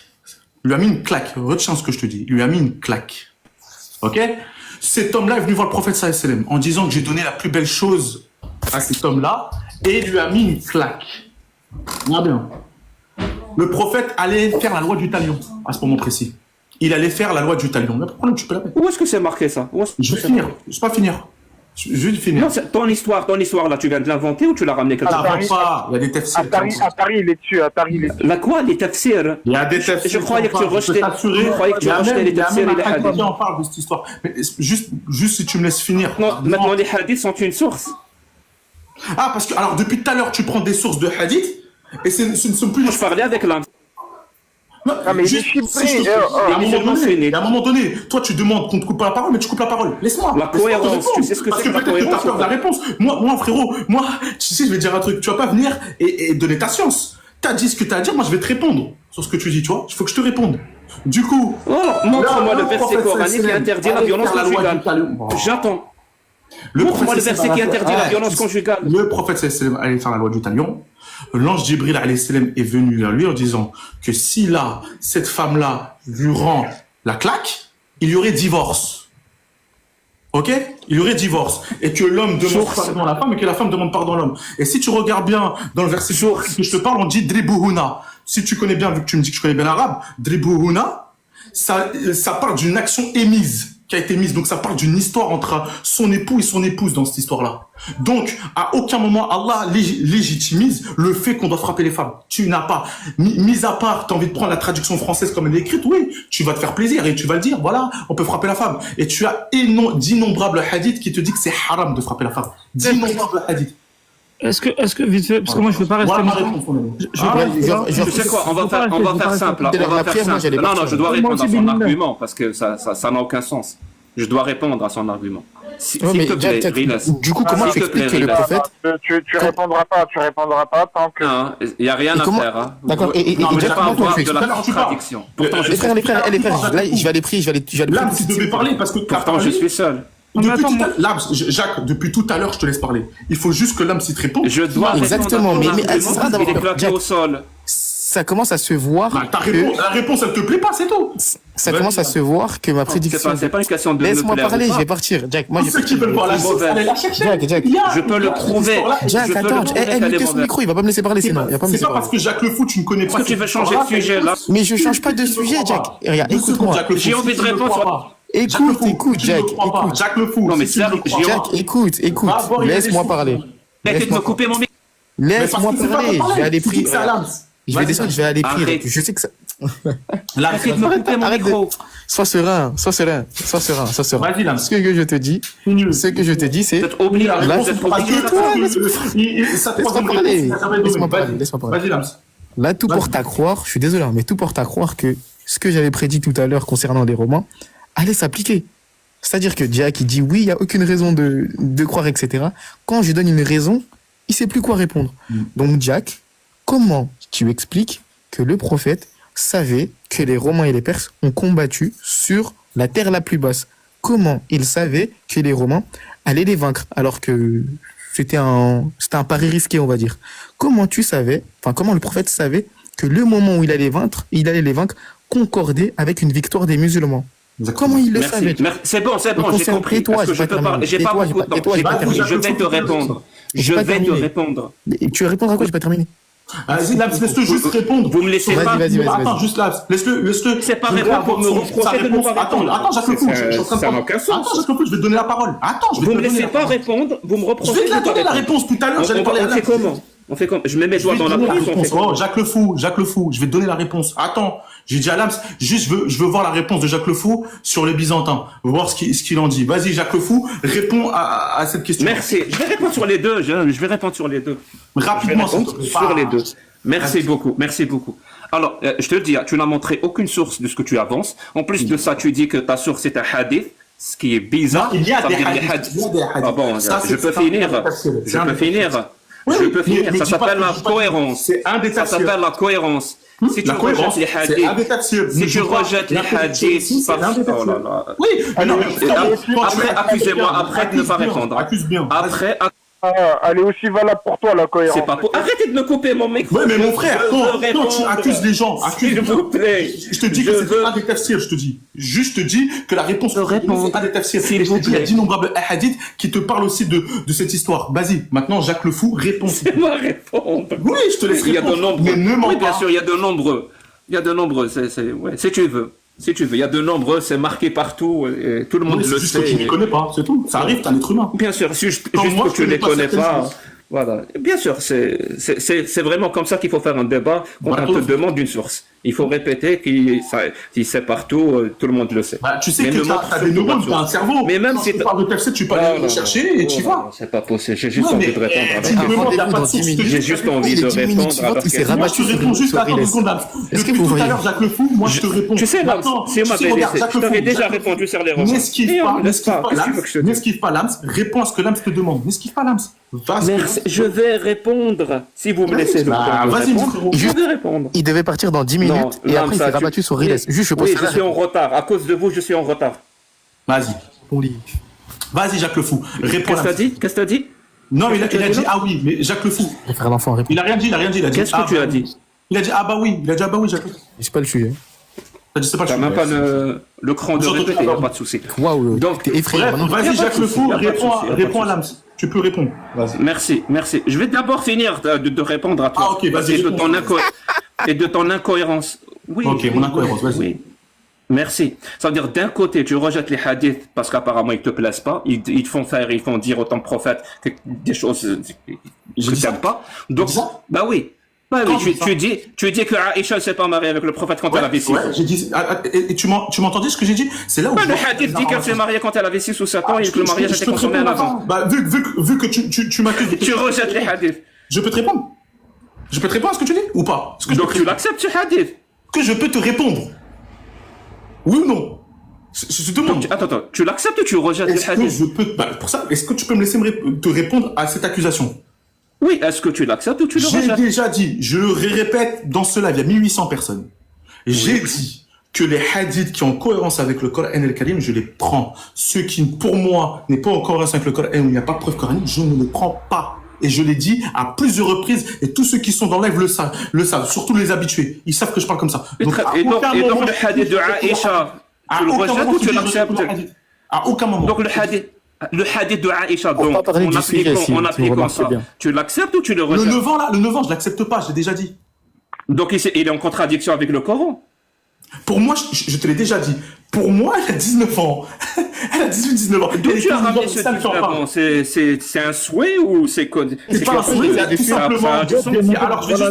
Retiens ce que je te dis. Il lui a mis une claque. Ok? Cet homme-là est venu voir le prophète sallallahu alayhi wa sallam en disant que j'ai donné la plus belle chose à cet homme-là et il lui a mis une claque. Regarde bien. Le prophète allait faire la loi du talion à ce moment précis. Il allait faire la loi du talion. Mais pourquoi tu peux la mettre? Où est-ce que c'est marqué ça? Je vais finir. Je vais pas finir. Je vais finir. Non, ton histoire là, tu viens de l'inventer ou tu l'as ramené quelque Ah, part? pas. Il y a des tafsirs. Atari, il est dessus. La quoi? Les tafsirs? Il y a des tafsirs. Je croyais que tu Je peux rejetais t'assurer. les Il y a tafsirs même et les un hadith hadiths. qui en parle de cette histoire. Mais juste si tu me laisses finir. Maintenant, les hadiths sont une source. Ah, parce que, alors, depuis tout à l'heure, tu prends des sources de hadith, et ce ne sont plus Je parlais avec l'âme. Non, mais juste, il est si je te- chiffré, à un moment donné, toi, tu demandes qu'on te coupe pas la parole, mais tu coupes la parole. Laisse-moi. La Laisse-moi te cohérence, répondre. tu sais ce que Parce c'est que que la peut-être que t'as cohérence peur ou de la pas? réponse. Moi, frérot, tu sais, je vais te dire un truc. Tu vas pas venir et donner ta science. T'as dit ce que t'as à dire, moi, je vais te répondre sur ce que tu dis, tu vois. Il faut que je te réponde. Du coup. Alors, montre-moi là, le verset prophète coranique qui sallallahu interdit la alayhi wa violence sallam, conjugale. J'attends. Montre-moi le verset qui interdit la violence conjugale. Le prophète sallallahu alayhi wa sallam allait faire la loi du talion. L'ange Jibril alayhi salam est venu vers lui en disant que si là, cette femme-là lui rend la claque, il y aurait divorce. Ok? Il y aurait divorce. Et que l'homme demande pardon à la femme et que la femme demande pardon à l'homme. Et si tu regardes bien dans le verset que je te parle, on dit dribuhuna. Si tu connais bien, vu que tu me dis que je connais bien l'arabe, dribuhuna, ça parle d'une action émise, qui a été mise. Donc ça parle d'une histoire entre son époux et son épouse dans cette histoire-là. Donc, à aucun moment, Allah légitimise le fait qu'on doit frapper les femmes. Tu n'as pas, mis à part, tu as envie de prendre la traduction française comme elle est écrite, oui, tu vas te faire plaisir et tu vas le dire, voilà, on peut frapper la femme. Et tu as d'innombrables hadiths qui te disent que c'est haram de frapper la femme. D'innombrables hadiths. Est-ce que vite fait, parce que moi je veux pas rester. Voilà ma réponse, mon ami. Tu sais quoi, on va faire simple. La première, moi, j'allais Non, partir. je dois Moi répondre à aussi, son Bilal. argument parce que ça n'a aucun sens. Je dois répondre à son argument. S'il Ouais, mais te plaît, Jack, Rilas. du coup, comment S'il tu te plaît, expliques que le Rilas. prophète... Tu répondras pas tant que... Non, il n'y a rien Et à comment- faire. Hein. D'accord, et Non, mais Jack, je pas comment avoir tu de la expliques? contradiction. Pourtant, je Les suis frères, là, je vais aller Là, tu devais parler parce que pourtant, je suis seul. Non, mais attends, Jacques, depuis tout à l'heure, je te laisse parler. Il faut juste que l'âme s'y te réponde. Je dois Exactement, répondre à ton mais argument, ça sera il est d'abord- claqué Jack. au sol. Ça commence à se voir. Bah, que- la réponse, elle te plaît pas, c'est tout. Ça commence à se voir que ma prédiction. C'est pas une question de me Laisse-moi plaire ou parler, pas. je vais partir. Jack, moi, Tous j'ai ceux qui veulent voir la source, allez la chercher. Jack. Je peux le prouver. Jack, Je peux attends, le prouver qu'elle est mutez son mauvaise. micro, il va pas me laisser parler sinon. Il va pas me C'est laisser pas parce parler. que Jacques Le Fou, tu ne connais pas. Est-ce que tu veux changer de sujet là? Mais je change pas de sujet, Jack. Regarde, écoute-moi. J'ai envie de répondre sur- Écoute, Jack. Écoute. Jacques Le Fou. Non, mais si tu ne le sérieux, crois j'ai- pas. Jack, écoute. Va voir, il y a des Laisse-moi sources. parler. Arrêtez de me couper mon micro. Mais parce Laisse-moi que c'est pas parler. pour Je vais aller Tu dis prier. que c'est à l'âme. Je vais descendre, je vais aller prier. Arrête. Je sais que ça. Arrêtez de me couper mon Arrête de- micro. Sois serein. Vas-y, l'âme. Ce que je te dis, c'est. Vous êtes obligé. La Vous réponse, êtes parce obligé. que toi, ça te Laisse-moi parler. Laisse-moi parler. Vas-y, l'âme. Là, tout porte à croire, je suis désolé, hein, mais tout porte à croire que ce que j'avais prédit tout à l'heure concernant les romans allait s'appliquer. C'est-à-dire que Jack, il dit oui, il n'y a aucune raison de croire, etc. Quand je lui donne une raison, il sait plus quoi répondre. Donc, Jack, comment tu expliques que le prophète savait que les Romains et les Perses ont combattu sur la terre la plus basse? Comment il savait que les Romains allaient les vaincre alors que c'était un pari risqué, on va dire? Comment le prophète savait que le moment où il allait les vaincre concordait avec une victoire des musulmans? Comment il le savait? C'est bon, j'ai compris. Tais-toi, Est-ce que je peux parler? J'ai pas beaucoup de temps. tais-toi, j'ai pas terminé. Je vais te répondre. Je J'ai pas vais te terminé. répondre. Tu veux répondre à quoi? J'ai pas terminé. Vas-y, Lams, laisse-le juste répondre. Vous me laissez pas. Vas-y. Attends, juste Lams, laisse-le. C'est pas répondre pour me reprocher de ne pas répondre. Attends, Jacques Le Fou, je suis en train de Ça n'a aucun sens. Attends, Jacques Le Fou, je vais te donner la parole. Attends, je vais Vous te me donner laissez la pas parole. répondre, vous me Je reprochez vais te de la ne pas donner la répondre. réponse tout à l'heure, j'allais parler à On fait Lams. comment? Je mets mes doigts dans la bouche, on fait comment? Oh, Jacques Le Fou, je vais te donner la réponse. Attends, j'ai dit à Lams, juste je veux voir la réponse de Jacques Le Fou sur les Byzantins, voir ce qu'il en dit. Vas-y, Jacques Le Fou, réponds à cette question. Merci. Je vais répondre sur les deux. Je vais répondre sur les deux. Rapidement, Je vais répondre sur les deux. Merci beaucoup. Alors, je te le dis, tu n'as montré aucune source de ce que tu avances. En plus de ça, tu dis que ta source est un hadith, ce qui est bizarre. Non, il y a Ça des veut dire hadiths. Il y a des hadiths. Ah bon, Ça, je c'est- peux c'est finir. un des tafsirs. Je peux finir. Oui, Je peux finir. mais Ça dis pas s'appelle que- la dis pas que- cohérence. C'est un des Ça tafsirs. s'appelle la cohérence. Si tu La cohérence, rejettes les c'est un des hadiths, tafsirs. si Ne tu dis pas- rejettes les la cohérence, hadiths, c'est un des oh là tafsirs. là. Oui, mais non, Après, accusez-moi après de ne pas répondre. Accuse bien. Après, Elle est aussi valable pour toi, la cohérence. c'est pas pour. Arrêtez de me couper mon micro. Ouais, mais mon frère, Je veux quand tu répondre. accuses les gens, S'il vous plaît. Je te dis que Je c'est veux- un des tafsirs, je te dis. Juste te dis que la réponse Je réponds. c'est un des tafsirs. S'il Et je vous te dis, il y a plaît. d'innombrables hadiths qui te parlent aussi de cette histoire. Vas-y, maintenant, Jacques Le Fou, réponds. Laisse-moi répondre. Oui, je te laisse Il y a de répondre. nombreux. Mais ne mens Oui, bien pas. sûr, il y a de nombreux. Ouais, si tu veux. Il y a de nombreux, c'est marqué partout, et tout le monde Oui, le c'est juste que tu sait. ne les connais pas, c'est tout. Ça arrive, t'es un être humain. Bien sûr, juste Comme moi, que je tu connais les pas connais certaines pas. choses. Voilà. Bien sûr, c'est vraiment comme ça qu'il faut faire un débat quand Voilà. on te demande une source. Il faut répéter qu'il sait partout, tout le monde le sait. Bah, tu sais Mais que ne t'as montre des surtout neurones, pas de t'as un source. cerveau. Mais même Quand si tu parles de tafsir, tu peux aller le chercher et tu y vas. C'est pas possible, j'ai juste Non, envie mais, de répondre. tu me demandes, il y a pas de source. J'ai juste envie de répondre alors il s'est que- Moi, rabattu je te sur réponds juste, sur attends une Riles. seconde, là. Est-ce que Depuis vous tout à voyez l'heure, Jacques Le Fou, moi, je te réponds. Tu sais, Lams, Maintenant, si on m'avait regarde, laissé, Jacques je Le Fou, t'aurais déjà Jacques Le Fou. répondu sur les romans. N'esquive Et on pas, me laisse pas. Qu'est-ce que tu veux que je te dise? n'esquive pas Lams, réponds à ce que Lams te demande. N'esquive pas Lams. Va, Merci, je vais répondre. Si vous me Vas-y, laissez le bah, temps de vas-y, mon répondre, frérot. je vais répondre. Il devait partir dans 10 minutes Non, et après il ça, s'est rabattu sur Riles. Juste, je pose Oui, ça. je suis en retard. À cause de vous, je suis en retard. Vas-y. On lit. Vas-y, Jacques Le Fou. Réponds Qu'est-ce que Lams. t'as dit? Non, il a Qu'est-ce que tu as dit dit, ah oui, mais Jacques Le Fou. Je vais faire l'enfant répondre. Il a rien dit. Il a dit Qu'est-ce ah que tu bah as oui. dit? Il a dit ah bah oui. Il a dit ah bah oui, Jacques Le Fou. C'est pas le sujet. T'as dit c'est pas T'as le même pas sujet. le cran de J'entends répéter, tout il à n'y a l'heure. pas de souci. Waouh, Donc, t'es effrayant. Bref, Maintenant, y a vas-y, pas de Jacques Le souci, Fou, y a pas de réponds souci, y a pas de à Lams. Tu peux répondre. Vas-y. Merci. Je vais d'abord finir de répondre à toi. Ah, ok, vas-y, Et de réponds. et de ton incohérence. Oui. Ok, mon incohérence, vas-y. Oui. Merci. Ça veut dire, d'un côté, tu rejettes les hadiths parce qu'apparemment, ils te plaisent pas. Ils te font faire, ils font dire au temps prophète des choses que J'ai tu dit ça. n'aimes pas. J'ai Donc, dit ça. bah oui. Bah oui, Quand j'ai dit ça. tu dis que Aïcha ne s'est pas mariée avec le prophète quand elle avait 6 ans. Ouais, j'ai dit. Et tu m'entendais ce que j'ai dit? C'est là où. Bah, le hadith dit qu'elle s'est mariée quand elle avait 6 ou 7 ans et que le mariage était consommé à l'avant. Bah, vu que tu m'accuses. Tu rejettes les hadiths. Je peux te répondre? Je peux te répondre à ce que tu dis? Ou pas? Est-ce que Donc tu l'acceptes ce hadith. que je peux te répondre? Oui ou non? Je te demande. Attends, tu l'acceptes ou tu rejettes les Est-ce que hadiths? je peux. Bah, pour ça, est-ce que tu peux me laisser te répondre à cette accusation? Oui, est-ce que tu l'acceptes ou tu le J'ai rejettes? déjà dit, je le répète dans ce live, il y a 1800 personnes. J'ai dit que les hadiths qui ont cohérence avec le Coran et le Karim, je les prends. Ceux qui, pour moi, n'est pas en cohérence avec le Coran et où il n'y a pas de preuve coranique, je ne les prends pas. Et je l'ai dit à plusieurs reprises, et tous ceux qui sont dans le live le savent, surtout les habitués. Ils savent que je parle comme ça. Donc, et donc le hadith de Aïcha, tu le rejettes ou tu l'acceptes? À aucun moment. Donc le hadith de Aïcha, donc, en appliquant ça, tu l'acceptes ou tu le rejettes? Le 9 ans, je l'accepte pas, j'ai déjà dit. Donc il est en contradiction avec le Coran. Pour moi, je te l'ai déjà dit. Pour moi, elle a 19 ans. Elle a 18-19 ans. D'où tu as ramené ce 19 ans? C'est un souhait ou c'est quoi? C'est pas un souhait, tout simplement. Alors, je vais juste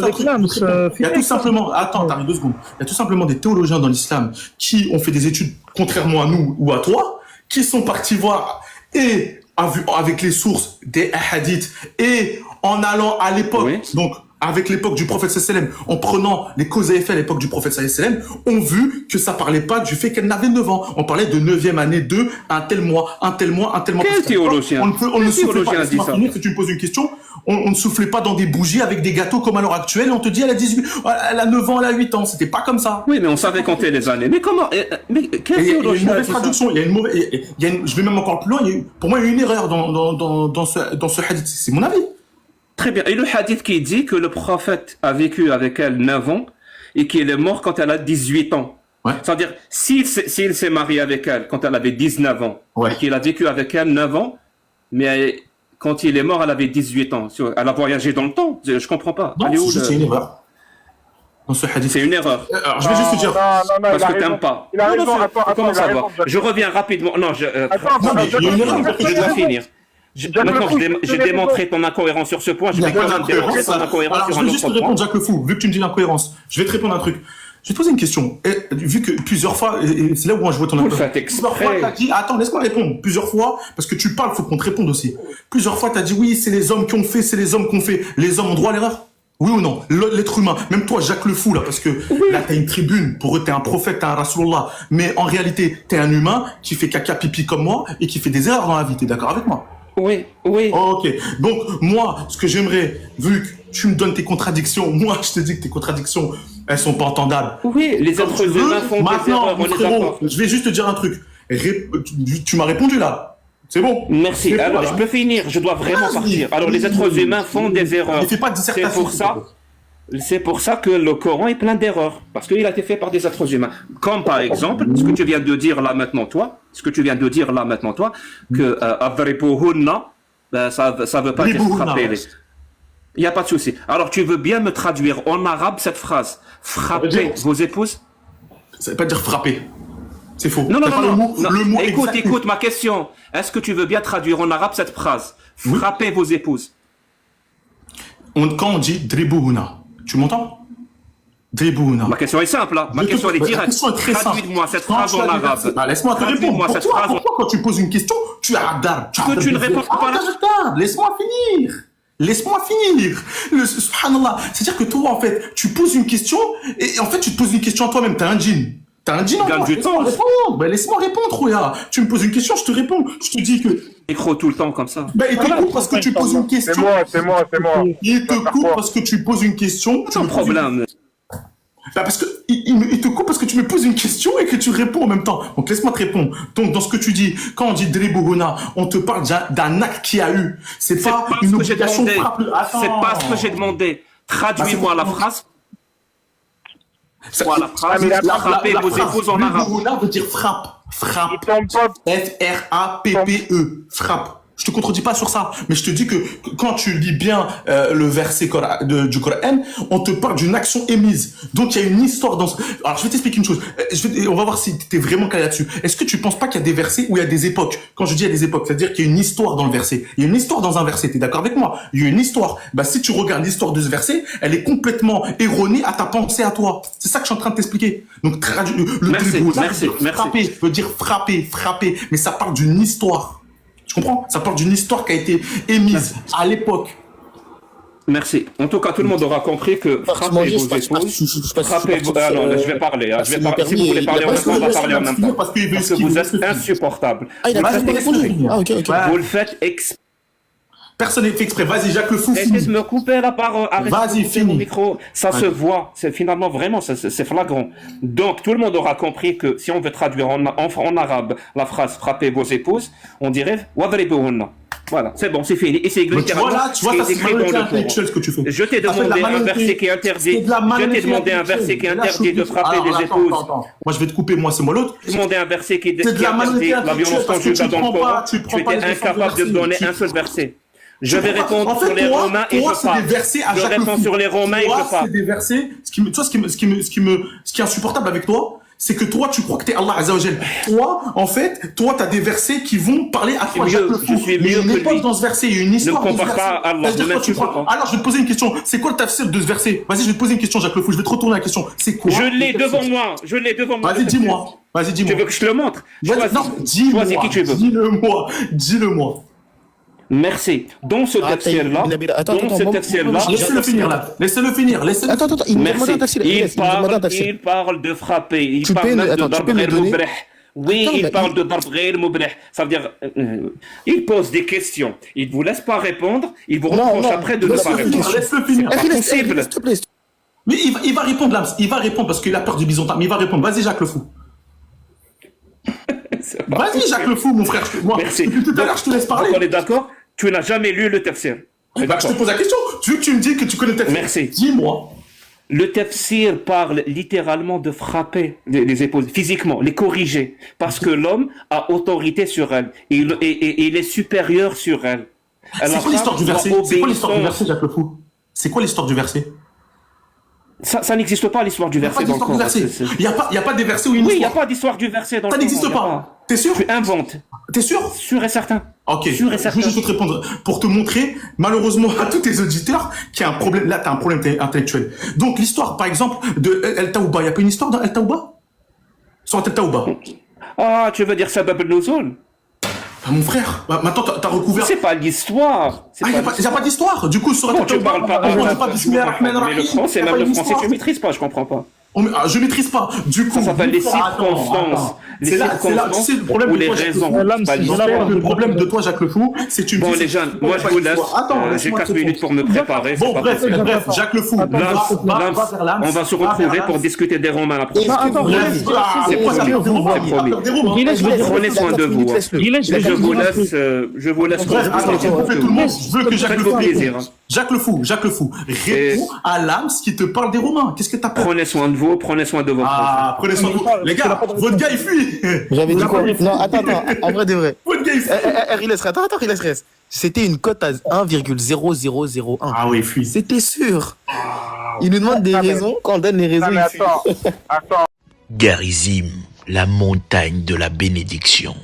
il y a tout simplement, attends, t'arrives 2 secondes. Il y a tout simplement des théologiens dans l'islam qui ont fait des études contrairement à nous ou à toi, qui sont partis voir et avec les sources des hadiths et en allant à l'époque, oui. Donc avec l'époque du prophète sallam, en prenant les causes à effet à l'époque du prophète sallam, ont vu que ça parlait pas du fait qu'elle n'avait 9 ans. On parlait de 9e année de un tel mois, un tel mois, un tel mois. Quel théologien? On ne soufflait pas. Si tu me poses une question, on ne soufflait pas dans des bougies avec des gâteaux comme à l'heure actuelle. On te dit elle a 18, elle a 9 ans, elle a 8 ans. C'était pas comme ça. Oui, mais on savait compter les années. Mais comment? Mais quel théologien? Il y a une mauvaise traduction. Je vais même encore plus loin. Pour moi, il y a une erreur dans ce hadith. C'est mon avis. Très bien. Et le hadith qui dit que le prophète a vécu avec elle 9 ans et qu'il est mort quand elle a 18 ans. Ouais. C'est-à-dire, s'il s'est marié avec elle quand elle avait 19 ans, ouais. Et qu'il a vécu avec elle 9 ans, mais quand il est mort, elle avait 18 ans. Elle a voyagé dans le temps. Je comprends pas. Non, c'est une erreur. Dans ce hadith. C'est une erreur. Alors, je vais juste te dire. Non, parce que t'aimes pas. Il a raison. Comment ça va? Je reviens rapidement. Non, je dois finir. Maintenant, j'ai démontré ton incohérence sur ce point. Je vais quand même démontrer ton incohérence sur un autre point. Je vais juste te répondre, Jacques le Fou, vu que tu me dis l'incohérence. Je vais te répondre un truc. Je vais te poser une question. Et, vu que plusieurs fois, et c'est là où moi je vois ton incohérence. Plusieurs fois, t'as dit, attends, laisse-moi répondre. Plusieurs fois, parce que tu parles, faut qu'on te réponde aussi. Plusieurs fois, t'as dit, oui, c'est les hommes qui ont fait, c'est les hommes qui ont fait. Les hommes ont droit à l'erreur? Oui ou non? L'être humain. Même toi, Jacques le Fou, là, parce que là, t'as une tribune. Pour eux, t'es un prophète, t'es un Rasulullah. Mais en réalité, t'es un humain qui fait caca pipi comme moi et qui fait des erreurs dans la vie. T'es d'accord avec moi? Oui, oui. Ok. Donc, moi, ce que j'aimerais, vu que tu me donnes tes contradictions, moi, je te dis que tes contradictions, elles sont pas entendables. Oui, les êtres humains font des erreurs, on est d'accord. Je vais juste te dire un truc. Tu m'as répondu, là. C'est bon. Merci. Alors, je peux finir. Je dois vraiment partir. Alors, les êtres humains font des erreurs. Ne fais pas de dissertation. C'est pour ça que le Coran est plein d'erreurs. Parce qu'il a été fait par des êtres humains. Comme par exemple, ce que tu viens de dire là maintenant, toi, que Adribuhunna, ça veut pas dire frapper les. Il n'y a pas de souci. Alors, tu veux bien me traduire en arabe cette phrase? Frapper vos épouses? Ça veut pas dire frapper. C'est faux. Non. Le mot écoute ma question. Est-ce que tu veux bien traduire en arabe cette phrase? Frapper vos épouses. Quand on dit dribuhuna, tu m'entends? Dribuhuna. Ma question est simple, là. Ma question est directe. Traduis-moi cette phrase en arabe. Laisse-moi te répondre. Pourquoi quand tu poses une question, tu as que tu ne réponds pas là. Laisse-moi finir. Subhanallah. C'est-à-dire que toi, en fait, tu poses une question et en fait, tu te poses une question à toi-même. T'as un djinn en toi. Laisse-moi répondre, Rouya. Tu me poses une question, je te réponds. Je te dis que... Écro tout le temps comme ça. Il te coupe parce que tu poses une question. C'est moi. Il te coupe parce que tu poses une question. C'est un problème. Parce que il te coupe parce que tu me poses une question et que tu réponds en même temps. Donc laisse-moi te répondre. Donc dans ce que tu dis, quand on dit dribuhuna, on te parle d'un acte qui a eu. C'est pas une obligation. C'est pas ce que j'ai demandé. Traduis-moi la phrase. Voilà, frapper vos épouses en arabe. Dribuhuna veut dire frappe. F-R-A-P-P-E. Frappe. Je te contredis pas sur ça, mais je te dis que quand tu lis bien le verset du Coran, on te parle d'une action émise. Donc il y a une histoire dans. Alors je vais t'expliquer une chose. On va voir si tu es vraiment calé là-dessus. Est-ce que tu penses pas qu'il y a des versets où il y a des époques? Quand je dis il y a des époques, c'est-à-dire qu'il y a une histoire dans le verset. Il y a une histoire dans un verset. T'es d'accord avec moi? Il y a une histoire. Si tu regardes l'histoire de ce verset, elle est complètement erronée à ta pensée à toi. C'est ça que je suis en train de t'expliquer. Donc frapper veut dire frapper, mais ça parle d'une histoire. Tu comprends? Ça parle d'une histoire qui a été émise à l'époque. Merci. En tout cas, tout le monde aura compris que frapper vos épouses, frappez vos... Ah non, je vais parler. Si vous voulez parler en même temps, on va parler en même temps. Parce que vous êtes insupportable. Vous le faites Vous le faites Personne n'est fait exprès. Vas-y, Jacques le Fou, Arrêtez de finis. me couper la parole. Arrêtez Vas-y, de me couper finis. mon micro. Ça se voit. C'est finalement vraiment, c'est flagrant. Donc, tout le monde aura compris que si on veut traduire en arabe la phrase frappez vos épouses, on dirait wadribuhunna. Voilà, c'est bon, c'est fini. Et c'est Mais tu vois littéralement là, tu vois, ça ce qui est c'est écrit dans malhonnête le intellectuel ce que tu fais. Je t'ai Ça fait de la demandé un malhonnêteté. verset qui est interdit. C'est de la Je t'ai malhonnêteté demandé un verset qui est intellectuelle. interdit de frapper Alors, des attends, épouses. attends. Moi, je vais te couper, moi, c'est moi l'autre. Je t'ai demandé un verset qui C'est de la interdit malhonnêteté la violence intellectuelle parce que conjugale tu dans le prends Coran. pas, tu prends Tu pas étais les efforts incapable de me donner versés. un seul verset. Je vais En répondre fait, sur les toi, Romains et toi, je c'est pars. des versets à Je Jacques Le réponds Fou. sur les Romains et Toi, je pars. c'est des versets. Ce qui est insupportable avec toi, c'est que toi, tu crois que t'es Allah Azzawajal. Toi, en fait, toi, t'as des versets qui vont parler à toi, mieux, Jacques Le Fou. je suis Mais il y a mieux une que époque lui. dans ce verset, il y a une histoire Ne me dans ce compare verset. pas à Allah, C'est-à-dire ne que tu m'insulte crois. pas. Alors, je vais te poser une question. C'est quoi le tafsir de ce verset? Vas-y, je vais te poser une question, Jacques Le Fou. Je vais te retourner la question. C'est quoi? Je l'ai le tafsir devant moi. Je l'ai devant moi. Vas-y, dis-moi. Vas-y, Tu dis-moi. veux que je te le montre? Vas-y, non, Choisis dis-moi. qui tu veux. Dis-le-moi. Dis-le-moi. Merci. Dans ce tafsir-là, Attends, dans ce moi- tafsir-là, Laissez-le finir, là. Laissez-le finir. Laissez-le. Attends, il me demande merci. un tafsir. Il parle de frapper. Il Tu parle peux- même de attends, tu darb peux me ghayr donner- mubrih. Oui, Attends, il mais parle de darb ghayr mubrih. Ça veut dire, il pose des questions. Il vous laisse pas répondre. Il vous Non, reproche non, après de ne laisse-le pas finir, répondre. Laisse-le finir. C'est pas possible. S'il te plaît. Mais il va répondre, Lams. Il va répondre parce qu'il a peur du byzantin. Mais il va répondre. Vas-y, Jacques Le Fou. Vas-y, Jacques Le Fou, mon frère. Moi, Merci. depuis tout à l'heure, je te laisse parler. Donc, on est d'accord? Tu n'as jamais lu le tafsir. Bah, je te pose la question. Tu veux que tu me dises que tu connais ta Merci. Dis-moi. Le tafsir parle littéralement de frapper les épouses physiquement, les corriger, parce que l'homme a autorité sur elle et il est supérieur sur elle. C'est quoi l'histoire du verset? C'est quoi l'histoire du verset, Jacques Le Fou? C'est quoi l'histoire du verset? Ça n'existe pas l'histoire du Il n'y a pas verset dans le d'histoire du Coran. verset. Il n'y a pas des versets où il y a une Oui, il n'y a histoire. pas d'histoire du verset dans le Ça Coran. n'existe il y a pas. T'es sûr? Tu inventes. T'es sûr? Sûr et certain. Ok, Sûr et je certain. vais juste te répondre pour te montrer, malheureusement, à tous tes auditeurs, qu'il y a un problème. Là, t'as un problème intellectuel. Donc, l'histoire, par exemple, de El Taouba, il n'y a pas une histoire dans El Taouba? Sur El Taouba. Ah, tu veux dire Sabab al-Nuzul? Ah, mon frère, bah, maintenant, t'as recouvert. C'est pas l'histoire. Ah, il n'y a pas d'histoire. Du coup, sur Non, El tu Taouba, parles pas on dit arabe. pas Bismillah ar-Rahman Mais le ar-Rahim. français, Il y a même pas le une français, histoire. tu maîtrises pas, je comprends pas. Je maîtrise pas. Du coup, Ça s'appelle les attends, circonstances. Les C'est là, circonstances tu sais, le problème ou de les toi, Jacques Le raisons. Fou. L'âme, Pas c'est l'histoire. la Le problème de toi, Jacques Le Fou, c'est que tu me Bon, dis- les jeunes, Bon, moi je vous laisse. Attends, J'ai laisse-moi 4 te minutes répondre. pour me préparer. Bon, c'est pas bref, possible. Jacques Le Fou, Lams, va vers Lams. on va se Va vers retrouver Lams. pour discuter des Romains la prochaine Non, fois. attends, Bref, Gilles, c'est quoi ça? promis. Peur des Romains, C'est promis. peur des Romains. Gilles, je veux dire- Prenez soin de vous. Gilles, je veux dire- Je vous laisse. Bref, attends, s'il vous plaît, tout le monde, je veux que Jacques Le Faites-vous Fou plaisir. réponde. Jacques Le Fou, réponds à Lams qui te parle des Romains. Qu'est-ce que t'as peur? Prenez soin de vous, prenez soin de votre Ah, prenez soin de vous. Les gars, votre gars, il fuit. J'avais dit quoi? Non, attends, en vrai de vrai. Votre gars, il fuit. Attends, reste. C'était une cote à 1,0001. Ah oui, il fuit. C'était sûr. Il nous demande des raisons. Quand on donne les raisons, Non, mais il fuit. attends. Garizim, la montagne de la bénédiction.